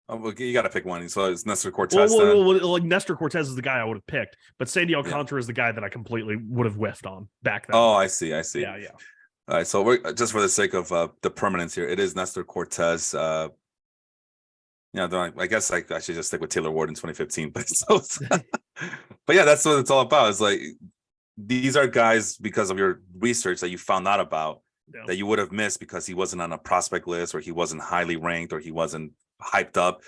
Oh, well, you got to pick one. So it's Nestor Well, Cortez then. like Nestor Cortez is the guy I would have picked, but Sandy Yeah. Alcantara is the guy that I completely would have whiffed on back then. Oh, I see. I see. Yeah, yeah. All right. So we're just for the sake of the permanence here, it is Nestor Cortez. I guess I should just stick with Taylor Ward in 2015. But but yeah, that's what it's all about. It's like these are guys because of your research that you found out about that you would have missed because he wasn't on a prospect list or he wasn't highly ranked or he wasn't hyped up.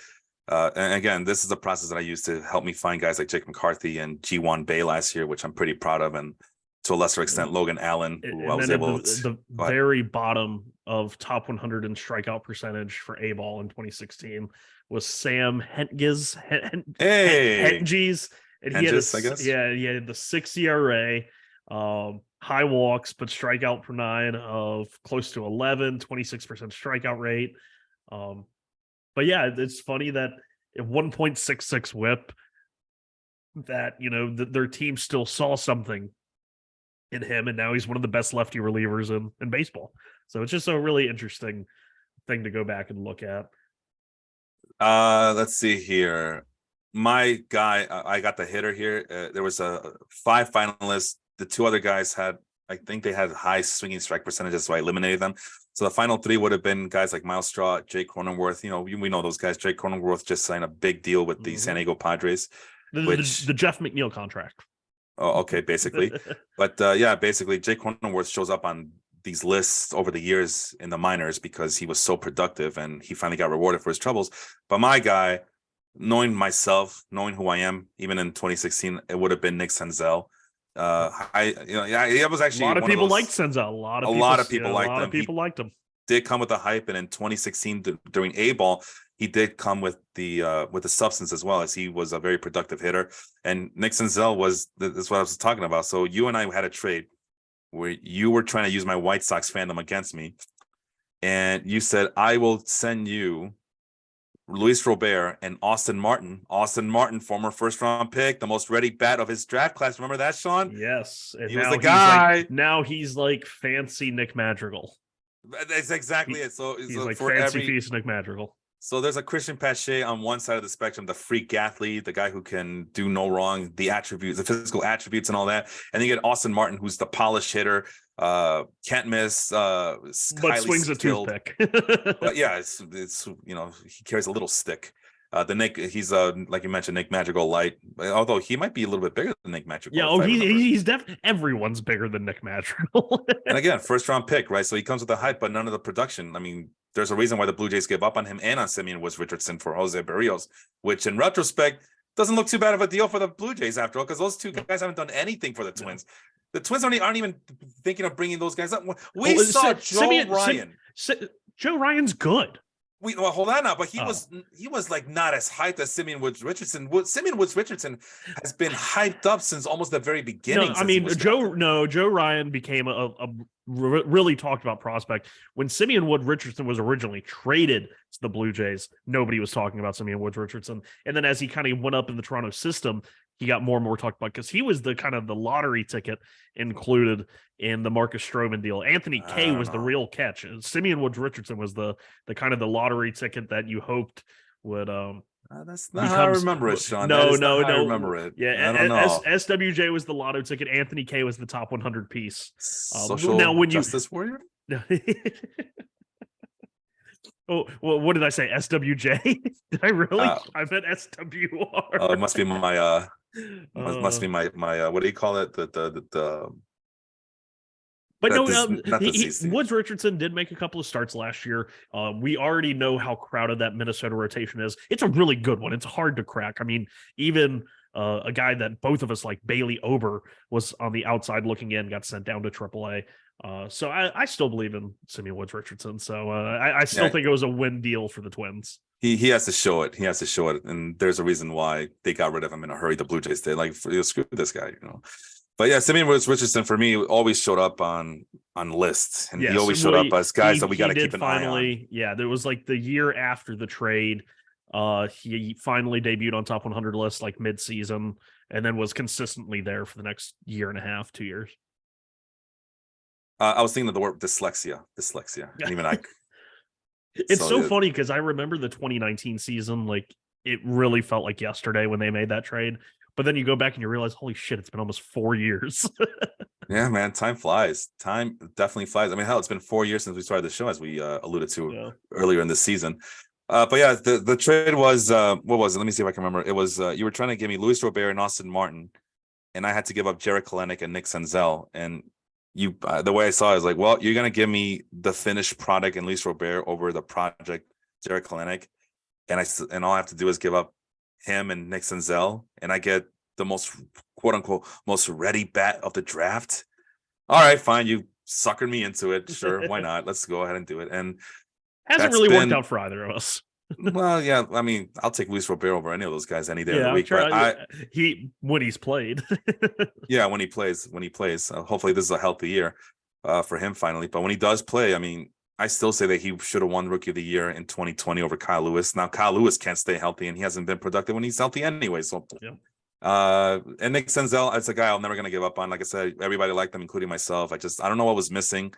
And again, this is a process that I used to help me find guys like Jake McCarthy and G1 Bay last year, which I'm pretty proud of, and to a lesser extent, Logan Allen, who I was able to. The very bottom of top 100 in strikeout percentage for A-ball in 2016 was Sam Hentges. Hentges, and he had I guess. he had the 6 ERA, high walks, but strikeout per 9 of close to 11, 26% strikeout rate. But yeah, it's funny that at 1.66 whip, that their team still saw something in him, and now he's one of the best lefty relievers in baseball. So it's just a really interesting thing to go back and look at. Let's see here. My guy, I got the hitter here. There was 5 finalists. The 2 other guys I think they had high swinging strike percentages, so I eliminated them. So the final 3 would have been guys like Miles Straw, Jake Cronenworth. We know those guys. Jake Cronenworth just signed a big deal with the San Diego Padres. The Jeff McNeil contract. Oh, okay, basically. But basically, Jake Cronenworth shows up on these lists over the years in the minors because he was so productive and he finally got rewarded for his troubles. But my guy, knowing myself, knowing who I am, even in 2016, it would have been Nick Senzel. It was actually a lot of people liked Senzel. A lot of people liked him. Did come with the hype, and in 2016 during A-ball, he did come with the substance as well, as he was a very productive hitter. And Nick Senzel that's what I was talking about. So you and I had a trade where you were trying to use my White Sox fandom against me, and you said I will send you Luis Robert and Austin Martin. Austin Martin, former first-round pick, the most ready bat of his draft class. Remember that, Sean? Yes. And he was the guy. Now he's like fancy Nick Madrigal. That's exactly it. So he's like fancy feast Nick Madrigal. So there's a Christian Pache on one side of the spectrum, the freak athlete, the guy who can do no wrong, the attributes, the physical attributes and all that. And then you get Austin Martin, who's the polished hitter, can't miss, but swings skilled. A toothpick. But yeah, it's he carries a little stick. He's like you mentioned, Nick Madrigal light, although he might be a little bit bigger than Nick Madrigal. Yeah, he's definitely, everyone's bigger than Nick Madrigal. And again, first round pick, right? So he comes with the hype, but none of the production. I mean, there's a reason why the Blue Jays gave up on him and on Simeon Woods Richardson for Jose Barrios, which in retrospect doesn't look too bad of a deal for the Blue Jays after all, because those 2 guys haven't done anything for the Twins. The Twins aren't even thinking of bringing those guys up. We saw Joe Ryan. Joe Ryan's good. Hold on now, but he was like not as hyped as Simeon Woods Richardson. Simeon Woods Richardson has been hyped up since almost the very beginning. No, I mean Joe Ryan became a really talked about prospect when Simeon Woods Richardson was originally traded to the Blue Jays. Nobody was talking about Simeon Woods Richardson, and then as he kind of went up in the Toronto system, he got more and more talked about because he was the kind of the lottery ticket included in the Marcus Stroman deal. Anthony Kay was the real catch. Simeon Woods Richardson was the kind of the lottery ticket that you hoped would that's not how I remember it, Sean. No. I remember it. Yeah, I don't know. SWJ was the lotto ticket. Anthony Kay was the top 100 piece. Social justice warrior. Oh, well, what did I say? SWJ? Did I really? I meant SWR. It must be my must be my what do you call it? But no, Woods Richardson did make a couple of starts last year. We already know how crowded that Minnesota rotation is. It's a really good one. It's hard to crack. I mean, even a guy that both of us like, Bailey Ober, was on the outside looking in, got sent down to AAA. So I still believe in Simeon Woods Richardson. So I still think it was a win deal for the Twins. He has to show it. He has to show it. And there's a reason why they got rid of him in a hurry. The Blue Jays did. Like, screw this guy, But yeah, Simeon Woods Richardson for me always showed up on lists, and he always showed up as guys that we got to keep an eye on. Yeah, there was like the year after the trade, he finally debuted on top 100 lists like mid-season, and then was consistently there for the next year and a half, 2 years. I was thinking of the word dyslexia. And even I. It's so funny because I remember the 2019 season, like it really felt like yesterday when they made that trade. But then you go back and you realize, holy shit, it's been almost 4 years. Yeah, man, time flies. Time definitely flies. I mean, hell, it's been 4 years since we started the show, as we alluded to Yeah. earlier in this season. But yeah, the trade was what was it? Let me see if I can remember. It was you were trying to give me Luis Robert and Austin Martin, and I had to give up Jared Kalenic and Nick Senzel. And you, the way I saw it is like, well, you're gonna give me the finished product and Luis Robert over the project Jared Kalenic, and all I have to do is give up him and Nick Senzel, and I get the most quote unquote most ready bat of the draft. All right, fine, you suckered me into it. Sure, why not? Let's go ahead and do it. And Hasn't that's really worked been out for either of us. well, yeah. I mean, I'll take Luis Robert over any of those guys any day of Yeah, the I'm week. sure But when he's played. yeah, when he plays, hopefully this is a healthy year for him finally. But when he does play, I mean, I still say that he should have won Rookie of the Year in 2020 over Kyle Lewis. Now Kyle Lewis can't stay healthy, and he hasn't been productive when he's healthy anyway. So, Yep. And Nick Senzel, it's a guy I'm never gonna give up on. Like I said, everybody liked him, including myself. I don't know what was missing,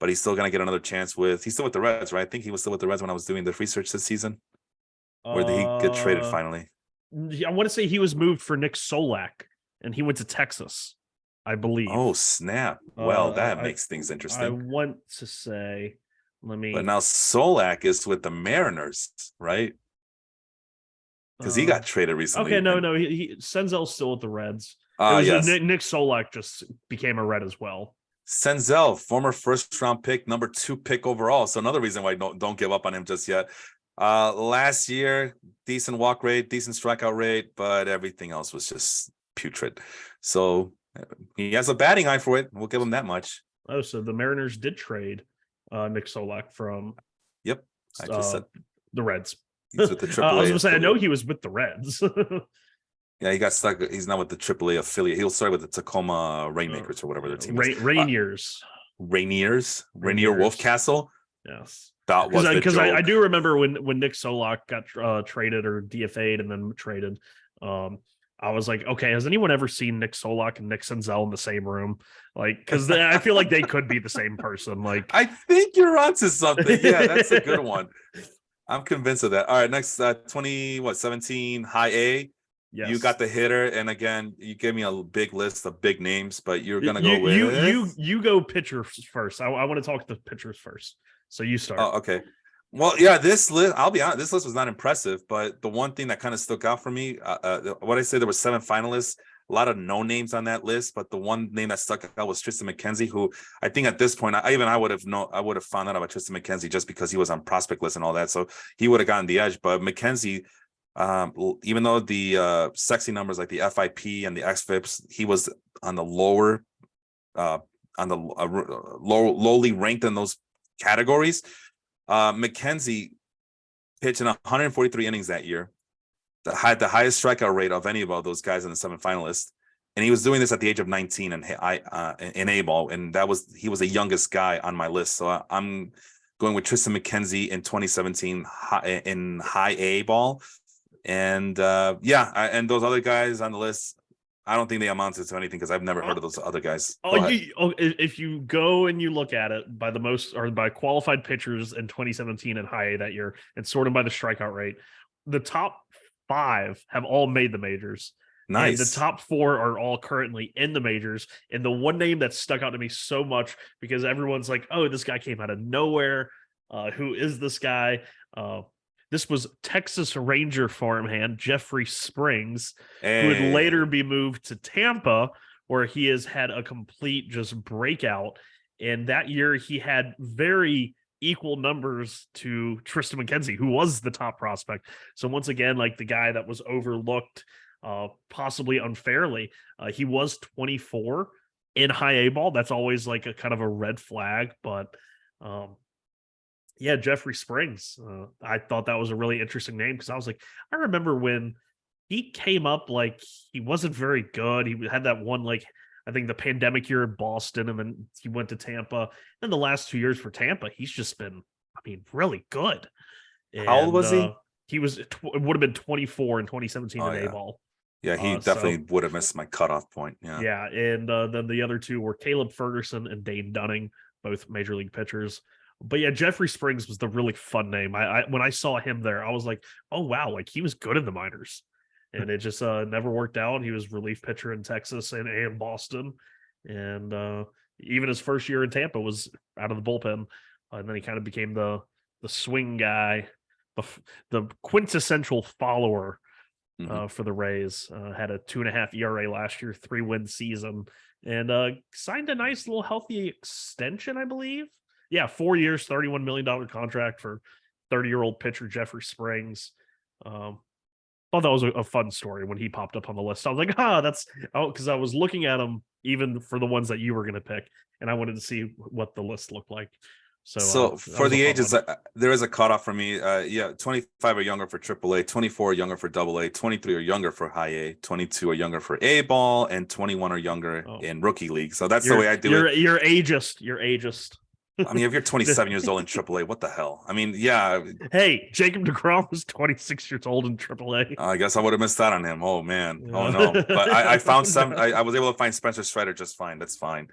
but he's still gonna get another chance he's still with the Reds, right? I think he was still with the Reds when I was doing the research this season. Or did he get traded finally? I want to say he was moved for Nick Solak, and he went to Texas, I believe. Oh, snap. Well, that I makes things interesting. want to say, But now Solak is with the Mariners, right? Because he got traded recently. Okay, no, Senzel's still with the Reds. Yes. Nick Solak just became a Red as well. Senzel, former first-round pick, number 2 pick overall. So another reason why don't give up on him just yet. Last year, decent walk rate, decent strikeout rate, but everything else was just putrid. So he has a batting eye for it. We'll give him that much. Oh, so the Mariners did trade Nick Solak from Yep, I just said the Reds. He's with the AAA. I was going to say, I know he was with the Reds. Yeah, he got stuck. He's not with the AAA affiliate. He'll start with the Tacoma Rainmakers or whatever their team is. Rainiers. Rainier Wolfcastle. Yes. That was because I do remember when Nick Solak got traded or DFA'd and then traded. I was like, okay, has anyone ever seen Nick Solak and Nick Senzel in the same room? Like, because I feel like they could be the same person. Like, I think you're onto something. Yeah, that's a good one. I'm convinced of that. All right, next 17 high A. Yes. You got the hitter, and again, you gave me a big list of big names, but you're gonna go with you go pitchers first. I want to talk to the pitchers first. So you start. Oh, okay. Well, yeah, this list, I'll be honest, this list was not impressive, but the one thing that kind of stuck out for me, what I say, there were 7 finalists, a lot of no names on that list, but the one name that stuck out was Tristan McKenzie, who I think at this point, I would have found out about Tristan McKenzie just because he was on prospect list and all that, so he would have gotten the edge. But McKenzie, even though the sexy numbers like the FIP and the XFIPs, he was on the lower, lowly ranked in those categories. McKenzie pitched in 143 innings that year, had the highest strikeout rate of any of those guys in the 7 finalists, and he was doing this at the age of 19 in A ball, and he was the youngest guy on my list. So I'm going with Tristan McKenzie in 2017 in high A ball, and and those other guys on the list, I don't think they amounted to anything because I've never heard of those other guys. If you go and you look at it by qualified pitchers in 2017 and high A that year and sort them by the strikeout rate, the top 5 have all made the majors. Nice. And the top 4 are all currently in the majors. And the one name that stuck out to me so much because everyone's like, oh, this guy came out of nowhere. Who is this guy? This was Texas Ranger farmhand Jeffrey Springs, who would later be moved to Tampa, where he has had a complete just breakout. And that year he had very equal numbers to Tristan McKenzie, who was the top prospect. So once again, like the guy that was overlooked, possibly unfairly, he was 24 in high A ball. That's always like a kind of a red flag, but yeah, Jeffrey Springs. I thought that was a really interesting name because I was like, I remember when he came up, like he wasn't very good. He had that one, like I think the pandemic year in Boston, and then he went to Tampa. And the last 2 years for Tampa, he's just been, really good. How old was he? He was, it would have been 24 in 2017 in A-ball. Yeah, he So definitely would have missed my cutoff point. Yeah. yeah, and then the other two were Caleb Ferguson and Dane Dunning, both major league pitchers. But yeah, Jeffrey Springs was the really fun name. I when I saw him there, I was like, oh wow, like he was good in the minors, and it just never worked out. He was relief pitcher in Texas and Boston, and even his first year in Tampa was out of the bullpen, and then he kind of became the swing guy, the quintessential follower Mhm. for the Rays. Had a 2.5 ERA last year, 3-win season, and signed a nice little healthy extension, I believe. Yeah, 4 years, $31 million contract for 30-year-old pitcher Jeffrey Springs. Thought that was a fun story when he popped up on the list. I was like, that's because I was looking at him even for the ones that you were going to pick, and I wanted to see what the list looked like. So So that for was a the fun ages, one. there is a cutoff for me. Yeah, 25 or younger for AAA, 24 or younger for AA, 23 or younger for high A, 22 or younger for A ball, and 21 or younger Oh, in rookie league. So that's the you're way I do it. you're ageist. You're ageist. I mean, if you're 27 years old in AAA, what the hell? I mean, yeah, Hey, Jacob DeGrom was 26 years old in AAA. I guess I would have missed out on him. Oh man, oh Yeah. no. But I found some. No. I was able to find Spencer Strider just fine. That's fine.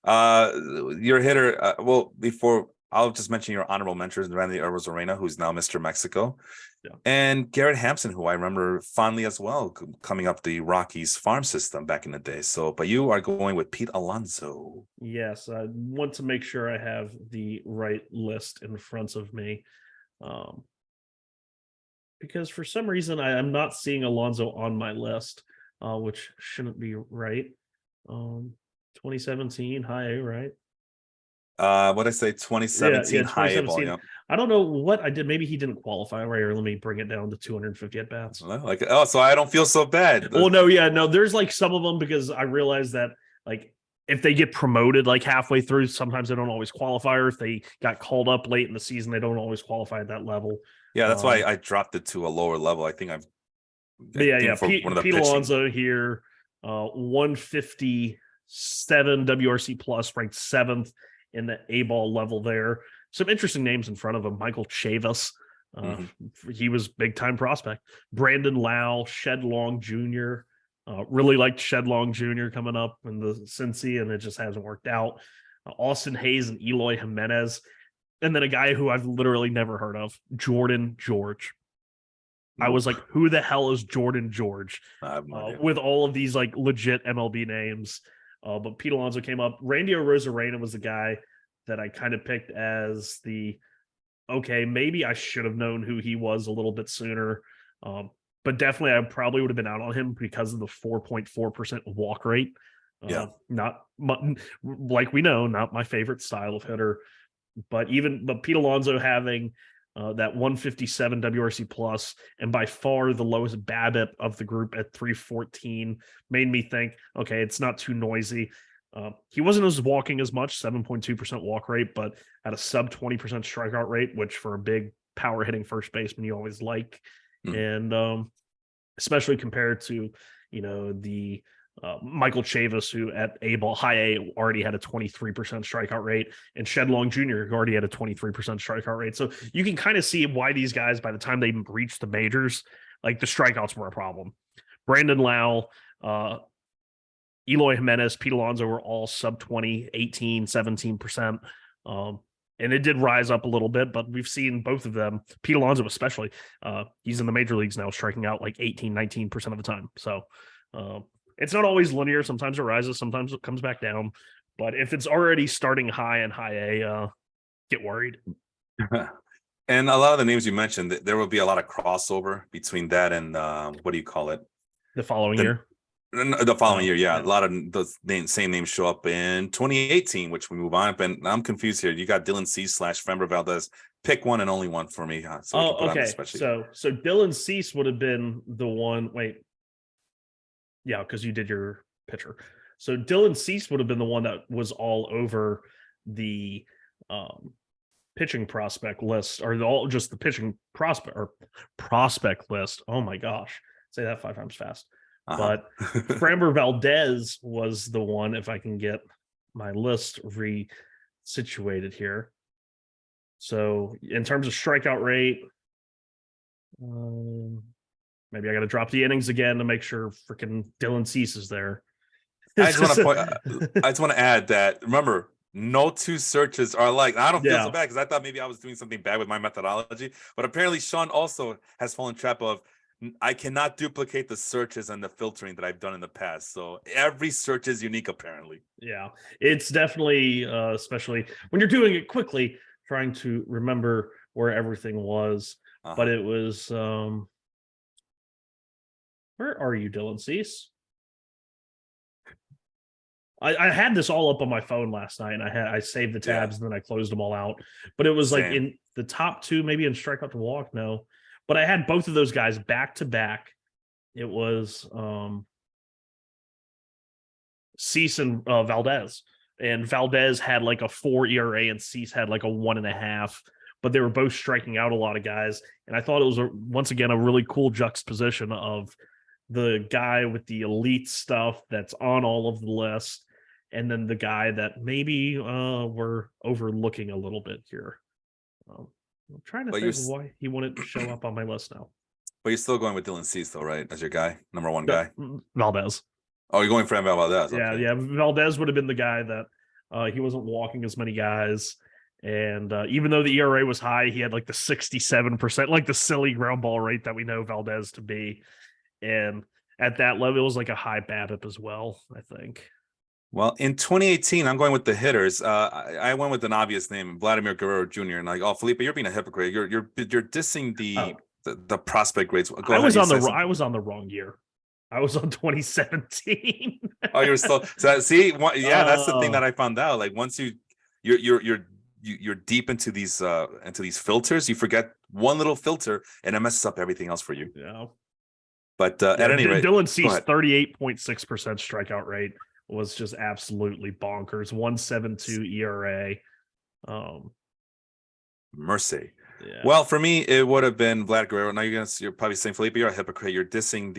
Uh, your hitter. Well, before I'll just mention your honorable mentions: Randy Arozarena, who's now Mr. Mexico, Yeah. and Garrett Hampson, who I remember fondly as well, coming up the Rockies farm system back in the day. So, but you are going with Pete Alonso. Yes, I want to make sure I have the right list in front of me. Um, because for some reason I'm not seeing Alonso on my list, which shouldn't be right. Um, 2017 high A, right? What I say, Yeah, 2017 high A ball. 2017. Yeah. I don't know what I did. Maybe he didn't qualify, right? Or let me bring it down to 250 at bats. Like, oh, so I don't feel so bad. Well, no, yeah, no. There's like some of them because I realized that like if they get promoted like halfway through, sometimes they don't always qualify. Or if they got called up late in the season, they don't always qualify at that level. Yeah, that's why I dropped it to a lower level. But I yeah, think for one of the Pete pitching. Alonso here, 157 WRC plus, ranked seventh in the A ball level there. Some interesting names in front of him. Michael Chavis, Mhm. he was big time prospect. Brandon Lau, Shed Long Jr. Really liked Shed Long Jr. coming up in the Cincy, and it just hasn't worked out. Austin Hayes and Eloy Jimenez, and then a guy who I've literally never heard of, Jordan George. I was Nope. like, who the hell is Jordan George? I have no idea. With all of these like legit MLB names. But Pete Alonso came up. Randy Arozarena was the guy that I kind of picked as the okay, maybe I should have known who he was a little bit sooner. But definitely, I probably would have been out on him because of the 4.4% walk rate. Yeah. Not like we know, not my favorite style of hitter. But Pete Alonso having that 157 WRC plus and by far the lowest BABIP of the group at 314 made me think, okay, it's not too noisy. He wasn't as walking as much, 7.2% walk rate, but at a sub 20% strikeout rate, which for a big power hitting first baseman you always like, Mhm. and especially compared to the Michael Chavis, who at A ball high A already had a 23% strikeout rate, and Shed Long Jr., who already had a 23% strikeout rate. So you can kind of see why these guys, by the time they reached the majors, like the strikeouts were a problem. Brandon Lau, Eloy Jimenez, Pete Alonso were all sub 20, 18, 17%. And it did rise up a little bit, but we've seen both of them, Pete Alonso especially. He's in the major leagues now, striking out like 18, 19% of the time. So it's not always linear. Sometimes it rises, sometimes it comes back down. But if it's already starting high and high A, get worried. And a lot of the names you mentioned, there will be a lot of crossover between that and what do you call it? The following The year. the following year, yeah. Yeah. A lot of those same names show up in 2018, which we move on. And I'm confused here. You got Dylan C / Framber Valdez. Pick one and only one for me, so we can put on the Okay. spreadsheet. So Dylan Cease would have been the one. Wait, yeah, because you did your pitcher. So Dylan Cease would have been the one that was all over the pitching prospect list, or all just the pitching prospect list. Oh my gosh, say that 5 times fast. Uh-huh. But Framber Valdez was the one. If I can get my list resituated here. So in terms of strikeout rate, Maybe I got to drop the innings again to make sure freaking Dylan Cease is there. I just want to point. I just want to add that. Remember, no two searches are alike. I don't feel so bad because I thought maybe I was doing something bad with my methodology, but apparently Sean also has fallen trap of I cannot duplicate the searches and the filtering that I've done in the past. So every search is unique, apparently. Yeah, it's definitely, especially when you're doing it quickly, trying to remember where everything was. But it was, where are you, Dylan Cease? I had this all up on my phone last night, and I saved the tabs and then I closed them all out. But it was like in the top two, maybe in strikeout to walk. No, but I had both of those guys back to back. It was Cease and Valdez, and Valdez had like a 4 ERA, and Cease had like a 1.5. But they were both striking out a lot of guys, and I thought it was once again a really cool juxtaposition of the guy with the elite stuff that's on all of the list, and then the guy that maybe we're overlooking a little bit here. I'm trying to think of why he wouldn't show up on my list now. But you're still going with Dylan Cease, though, right? As your guy, number one guy. Valdez. Oh, you're going for Valdez. Okay. Yeah. Valdez would have been the guy that he wasn't walking as many guys. And even though the ERA was high, he had like the 67%, like the silly ground ball rate that we know Valdez to be. And at that level, it was like a high BABIP as well, I think. Well, in 2018, I'm going with the hitters. I went with an obvious name, Vladimir Guerrero Jr. And like, oh, Felipe, you're being a hypocrite. You're dissing the prospect grades. I was on the wrong year. I was on 2017. Oh, you're still see? That's the thing that I found out. Like once you're deep into these filters, you forget one little filter and it messes up everything else for you. Yeah. But at any rate, Dylan Cease 38.6% strikeout rate was just absolutely bonkers. 1.72 ERA. Mercy. Yeah. Well, for me, it would have been Vlad Guerrero. Now you're probably saying, Felipe, you're a hypocrite. You're dissing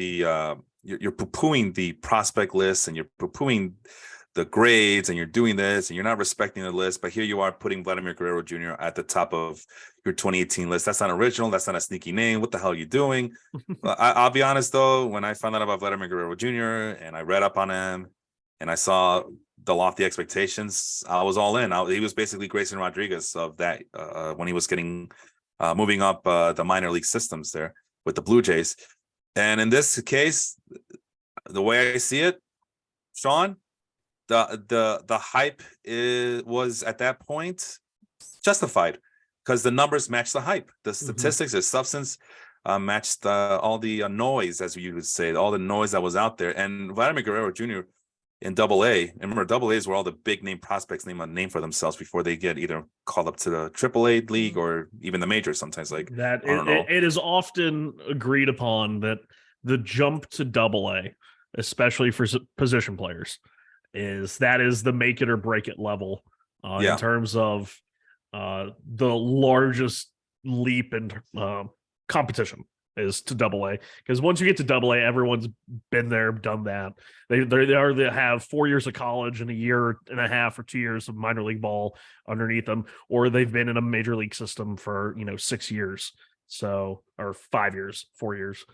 you're poo-pooing the prospect list, and you're poo-pooing the grades, and you're doing this, and you're not respecting the list. But here you are putting Vladimir Guerrero Jr. at the top of your 2018 list. That's not original. That's not a sneaky name. What the hell are you doing? I'll be honest, though. When I found out about Vladimir Guerrero Jr. and I read up on him and I saw the lofty expectations, I was all in. He was basically Grayson Rodriguez of that when he was getting moving up the minor league systems there with the Blue Jays. And in this case, the way I see it, Sean, the hype was at that point justified because the numbers matched the hype. The statistics, the substance matched all the noise, as you would say, all the noise that was out there. And Vladimir Guerrero Jr. in AA, and remember, AA is where all the big name prospects name a name for themselves before they get either called up to the AAA league or even the majors. Sometimes, like that, it is often agreed upon that the jump to AA, especially for position players, is the make it or break it level in terms of the largest leap in competition is to AA, because once you get to AA, everyone's been there, done that. They have 4 years of college and a year and a half or 2 years of minor league ball underneath them, or they've been in a major league system for 6 years, or 5 years, 4 years.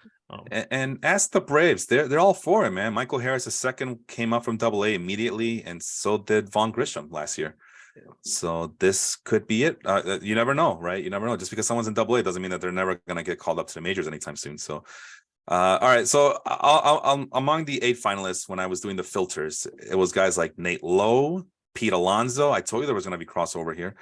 And ask the Braves, they're all for it, man. Michael Harris II came up from AA immediately, and so did Vaughn Grisham last year. So this could be it. You never know, right? You never know. Just because someone's in AA doesn't mean that they're never going to get called up to the majors anytime soon. So, all right. So I'll among the 8 finalists, when I was doing the filters, it was guys like Nate Lowe, Pete Alonso. I told you there was going to be crossover here,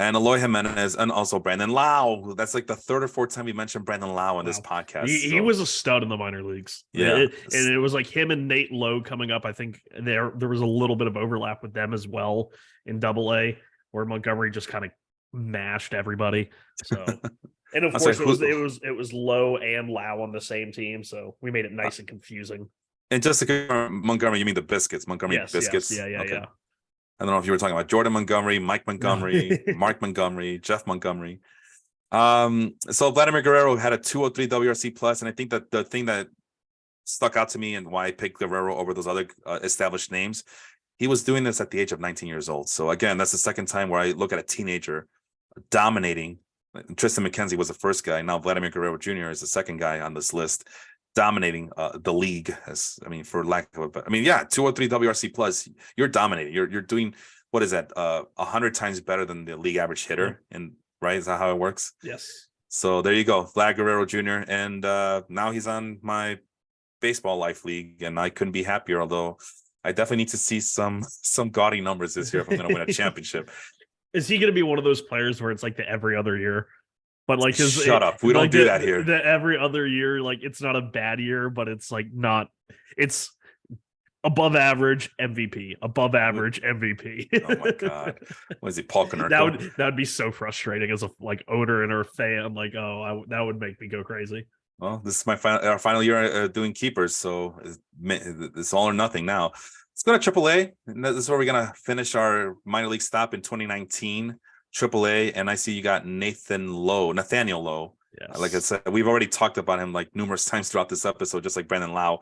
and Eloy Jimenez, and also Brandon Lau. That's like the 3rd or 4th time we mentioned Brandon Lau on this podcast. He was a stud in the minor leagues. Yeah, and it was like him and Nate Lowe coming up. I think there was a little bit of overlap with them as well in AA, where Montgomery just kind of mashed everybody. So, and of course it was Lowe and Lau on the same team, so we made it nice and confusing. And just to confirm, Montgomery, you mean the Biscuits? Montgomery Biscuits. Yes, yeah. I don't know if you were talking about Jordan Montgomery, Mike Montgomery, Mark Montgomery, Jeff Montgomery. So Vladimir Guerrero had a 203 WRC plus, and I think that the thing that stuck out to me and why I picked Guerrero over those other established names, he was doing this at the age of 19 years old. So again, that's the second time where I look at a teenager dominating. Tristan McKenzie was the first guy. Now Vladimir Guerrero Jr. is the second guy on this list. dominating the league. As I mean, for lack of a, I mean, yeah, 203 WRC plus, you're dominating. You're doing, what is that? 100 times better than the league average hitter, and right? Is that how it works? Yes. So there you go, Vlad Guerrero Jr. And now he's on my baseball life league, and I couldn't be happier. Although I definitely need to see some gaudy numbers this year if I'm going to win a championship. Is he going to be one of those players where it's like the every other year? But like Shut up. We don't do that here. The every other year, like it's not a bad year, but it's like not. It's above average MVP, above average MVP. Oh my god, what is he, Paul Konerko? That would be so frustrating as a like owner and a fan. Like, that would make me go crazy. Well, this is our final year doing keepers, so it's all or nothing now. Let's go to AAA, and this is where we're gonna finish our minor league stop in 2019. AAA, and I see you got Nathaniel Lowe. Yes. Like I said, we've already talked about him like numerous times throughout this episode, just like Brandon Lau.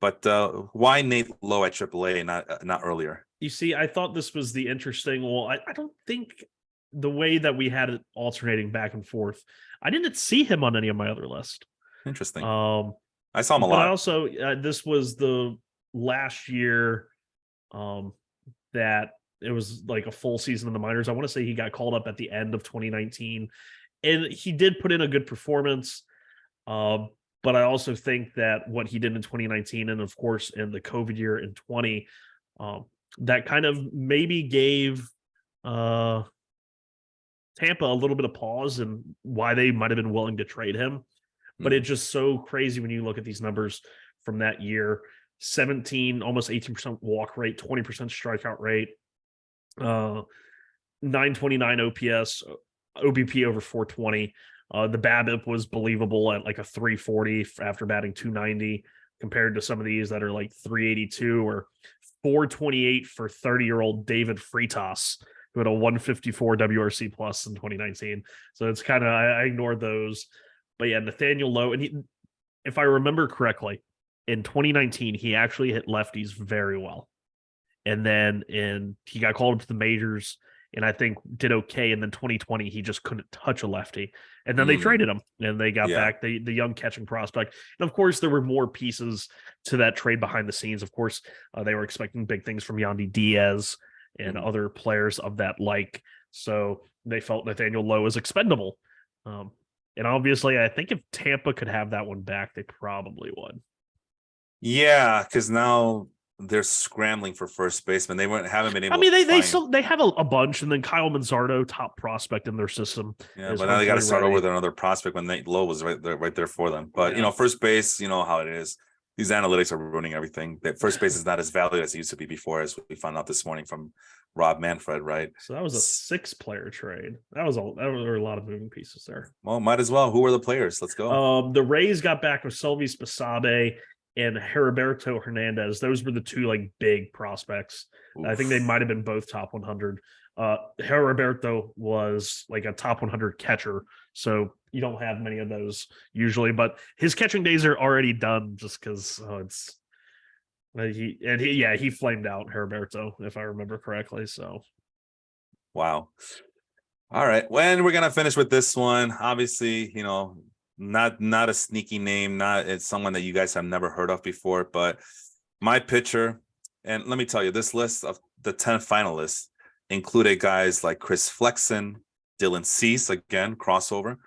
But why Nate Lowe at AAA and not earlier? You see, I thought this was the interesting. Well, I don't think the way that we had it alternating back and forth, I didn't see him on any of my other list. Interesting. I saw him a lot. But I also, this was the last year that it was like a full season in the minors. I want to say he got called up at the end of 2019, and he did put in a good performance. But I also think that what he did in 2019, and of course in the COVID year in 20, that kind of maybe gave Tampa a little bit of pause and why they might have been willing to trade him. But it's just so crazy when you look at these numbers from that year: 17, almost 18% walk rate, 20% strikeout rate, 929 OPS, OBP over 420. The BABIP was believable at like a 340 after batting 290, compared to some of these that are like 382 or 428 for 30-year-old David Freitas, who had a 154 WRC plus in 2019. So it's kind of, I ignored those. But yeah, Nathaniel Lowe, and if I remember correctly, in 2019, he actually hit lefties very well. And then he got called up to the majors, and I think did okay. And then 2020, he just couldn't touch a lefty. And then they traded him, and they got back the young catching prospect. And of course, there were more pieces to that trade behind the scenes. Of course, they were expecting big things from Yandy Diaz and other players of that like. So they felt Nathaniel Lowe was expendable. And obviously, I think if Tampa could have that one back, they probably would. Yeah, because now they're scrambling for first baseman. They haven't been able. I mean, they have a bunch, and then Kyle Manzardo, top prospect in their system. Yeah, but now they got to start over with another prospect when Nate Lowe was right there for them. But first base, you know how it is. These analytics are ruining everything. That first base is not as valued as it used to be before, as we found out this morning from Rob Manfred, right? So that was a 6-player trade. There were a lot of moving pieces there. Well, might as well. Who were the players? Let's go. The Rays got back with Selvis Basabe and Heriberto Hernandez. Those were the two like big prospects. Oof. I think they might have been both top 100. Heriberto was like a top 100 catcher, so you don't have many of those usually. But his catching days are already done, just because he flamed out, Heriberto, if I remember correctly. So, wow. All right, when we're gonna finish with this one, obviously, not a sneaky name, it's someone that you guys have never heard of before, but my pitcher, and let me tell you, this list of the 10 finalists included guys like Chris Flexen, Dylan Cease, again, crossover,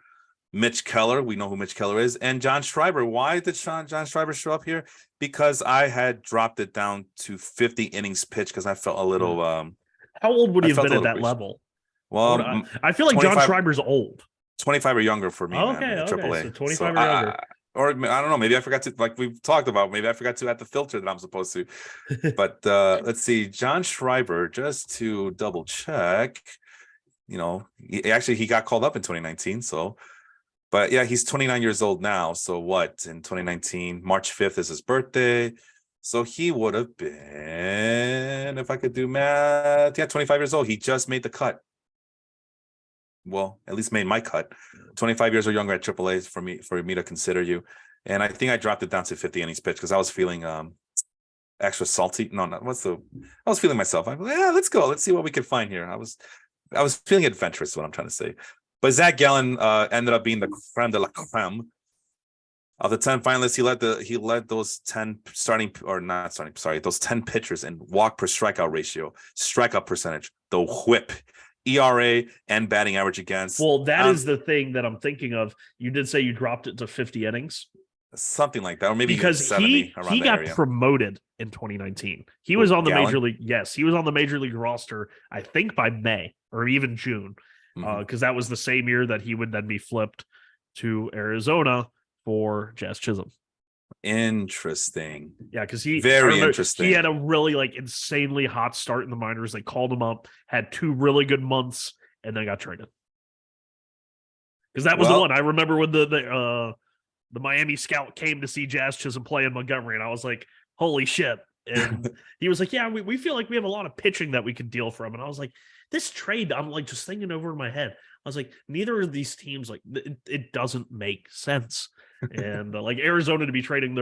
Mitch Keller, we know who Mitch Keller is, and John Schreiber. Why did John Schreiber show up here? Because I had dropped it down to 50 innings pitched because I felt a little... How old would he have been at that level? Well, I feel like John Schreiber's old. 25 or younger for me, man, AAA. So 25 or younger. Or I don't know, maybe I forgot to, like we've talked about, maybe I forgot to add the filter that I'm supposed to. But let's see, John Schreiber, just to double check, he got called up in 2019. So, but yeah, he's 29 years old now. So what, in 2019, March 5th is his birthday. So he would have been, if I could do math, 25 years old. He just made the cut. Well, at least made my cut. 25 years or younger at AAA for me to consider you. And I think I dropped it down to 50 innings pitch because I was feeling extra salty. I was feeling myself. I'm like, let's go. Let's see what we can find here. I was feeling adventurous, is what I'm trying to say. But Zach Gallen ended up being the creme de la creme. Of the 10 finalists, he led those 10 starting or not starting, sorry, those 10 pitchers in walk per strikeout ratio, strikeout percentage, the whip, ERA, and batting average against. Well, that is the thing that I'm thinking of. You did say you dropped it to 50 innings. Something like that, or maybe because even 70 around he the got area. promoted in 2019. He was on the Gallen? major league. Yes, he was on the major league roster. I think by May or even June, because that was the same year that he would then be flipped to Arizona for Jazz Chisholm. Interesting. Yeah, because very interesting. He had a really like insanely hot start in the minors. They called him up, had 2 really good months, and then got traded. Because that was the one I remember when the Miami scout came to see Jazz Chisholm play in Montgomery, and I was like, holy shit. And he was like, yeah, we feel like we have a lot of pitching that we could deal from. And I was like, this trade, I'm like just thinking over in my head. I was like, neither of these teams, like, it doesn't make sense. And like Arizona to be trading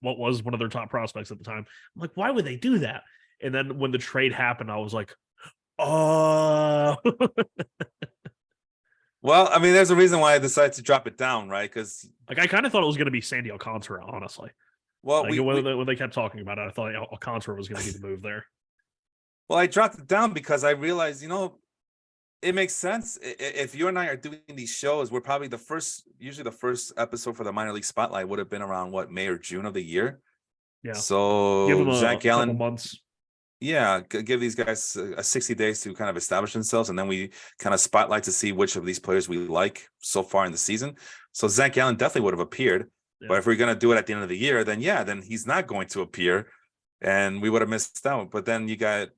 what was one of their top prospects at the time. I'm like, why would they do that? And then when the trade happened, I was like, oh. Well, I mean, there's a reason why I decided to drop it down, right? Because like I kind of thought it was going to be Sandy Alcantara, honestly. Well, like when they kept talking about it, I thought Alcantara was going to be the move there. Well, I dropped it down because I realized, it makes sense. If you and I are doing these shows, we're probably usually the first episode for the minor league spotlight would have been around May or June of the year. Yeah. So give them Zach Gallen, couple months. Yeah, give these guys 60 days to kind of establish themselves, and then we kind of spotlight to see which of these players we like so far in the season. So Zach Gallen definitely would have appeared, but if we're going to do it at the end of the year, then he's not going to appear, and we would have missed out. But then you got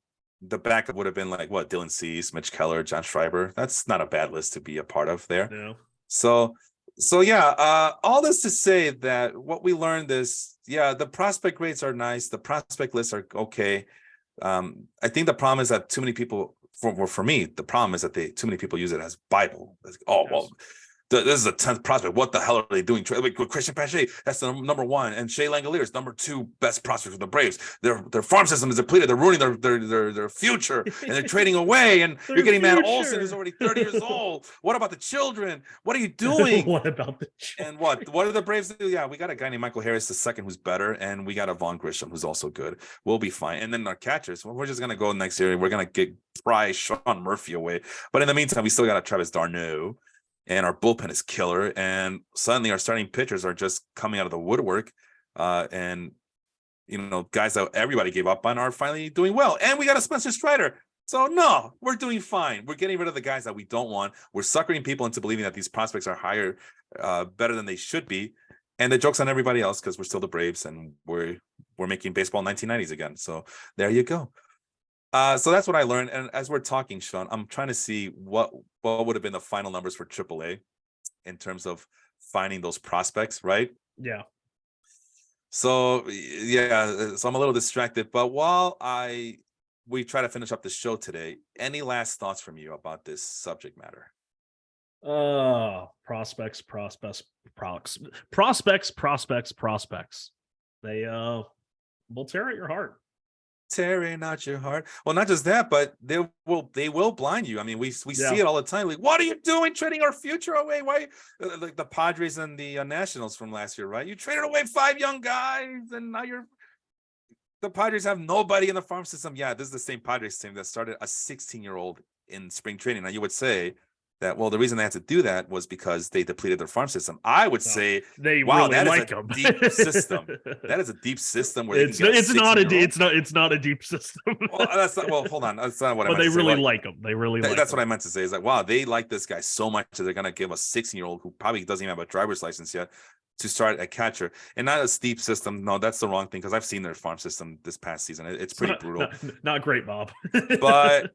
the backup would have been like Dylan Cease, Mitch Keller, John Schreiber. That's not a bad list to be a part of there. No. So yeah, all this to say that what we learned is, the prospect rates are nice, the prospect lists are okay. I think the problem is that too many people, for me, the problem is that too many people use it as Bible. Well, this is a 10th prospect. What the hell are they doing? Christian Pache, that's the number 1, and Shea Langolier is number 2 best prospect for the Braves. Their farm system is depleted. They're ruining their future, and they're trading away. And you're getting Matt Olson, who's already 30 years old. What about the children? What are you doing? What about the children? And what do the Braves do? Yeah, we got a guy named Michael Harris II who's better, and we got a Vaughn Grisham who's also good. We'll be fine. And then our catchers, we're just gonna go next year. We're gonna pry Sean Murphy away. But in the meantime, we still got a Travis d'Arnaud. And our bullpen is killer. And suddenly our starting pitchers are just coming out of the woodwork. And guys that everybody gave up on are finally doing well. And we got a Spencer Strider. So no, we're doing fine. We're getting rid of the guys that we don't want. We're suckering people into believing that these prospects are higher, better than they should be. And the joke's on everybody else because we're still the Braves and we're making baseball 1990s again. So there you go. So that's what I learned. And as we're talking, Sean, I'm trying to see what would have been the final numbers for AAA in terms of finding those prospects, right? Yeah. So I'm a little distracted. But while we try to finish up the show today, any last thoughts from you about this subject matter? Prospects. They will tear at your heart. Tearing out your heart. Well, not just that, but they will blind you. I mean, we see it all the time. Like, what are you doing, trading our future away? Why, like the Padres and the Nationals from last year, right? You traded away 5 young guys, and now the Padres have nobody in the farm system. Yeah, this is the same Padres team that started a 16-year-old in spring training. Now you would say that, well, the reason they had to do that was because they depleted their farm system. I would say, wow, really that like is a deep system. That is a deep system where it's not a deep system. Well, hold on. That's not what I meant to say. But they really like, like him. They really like that's him. what I meant to say. Is like, wow, they like this guy so much that they're gonna give a 16-year-old who probably doesn't even have a driver's license yet to start at catcher. And not a steep system. No, that's the wrong thing, because I've seen their farm system this past season. It's pretty brutal. Not great, Bob. But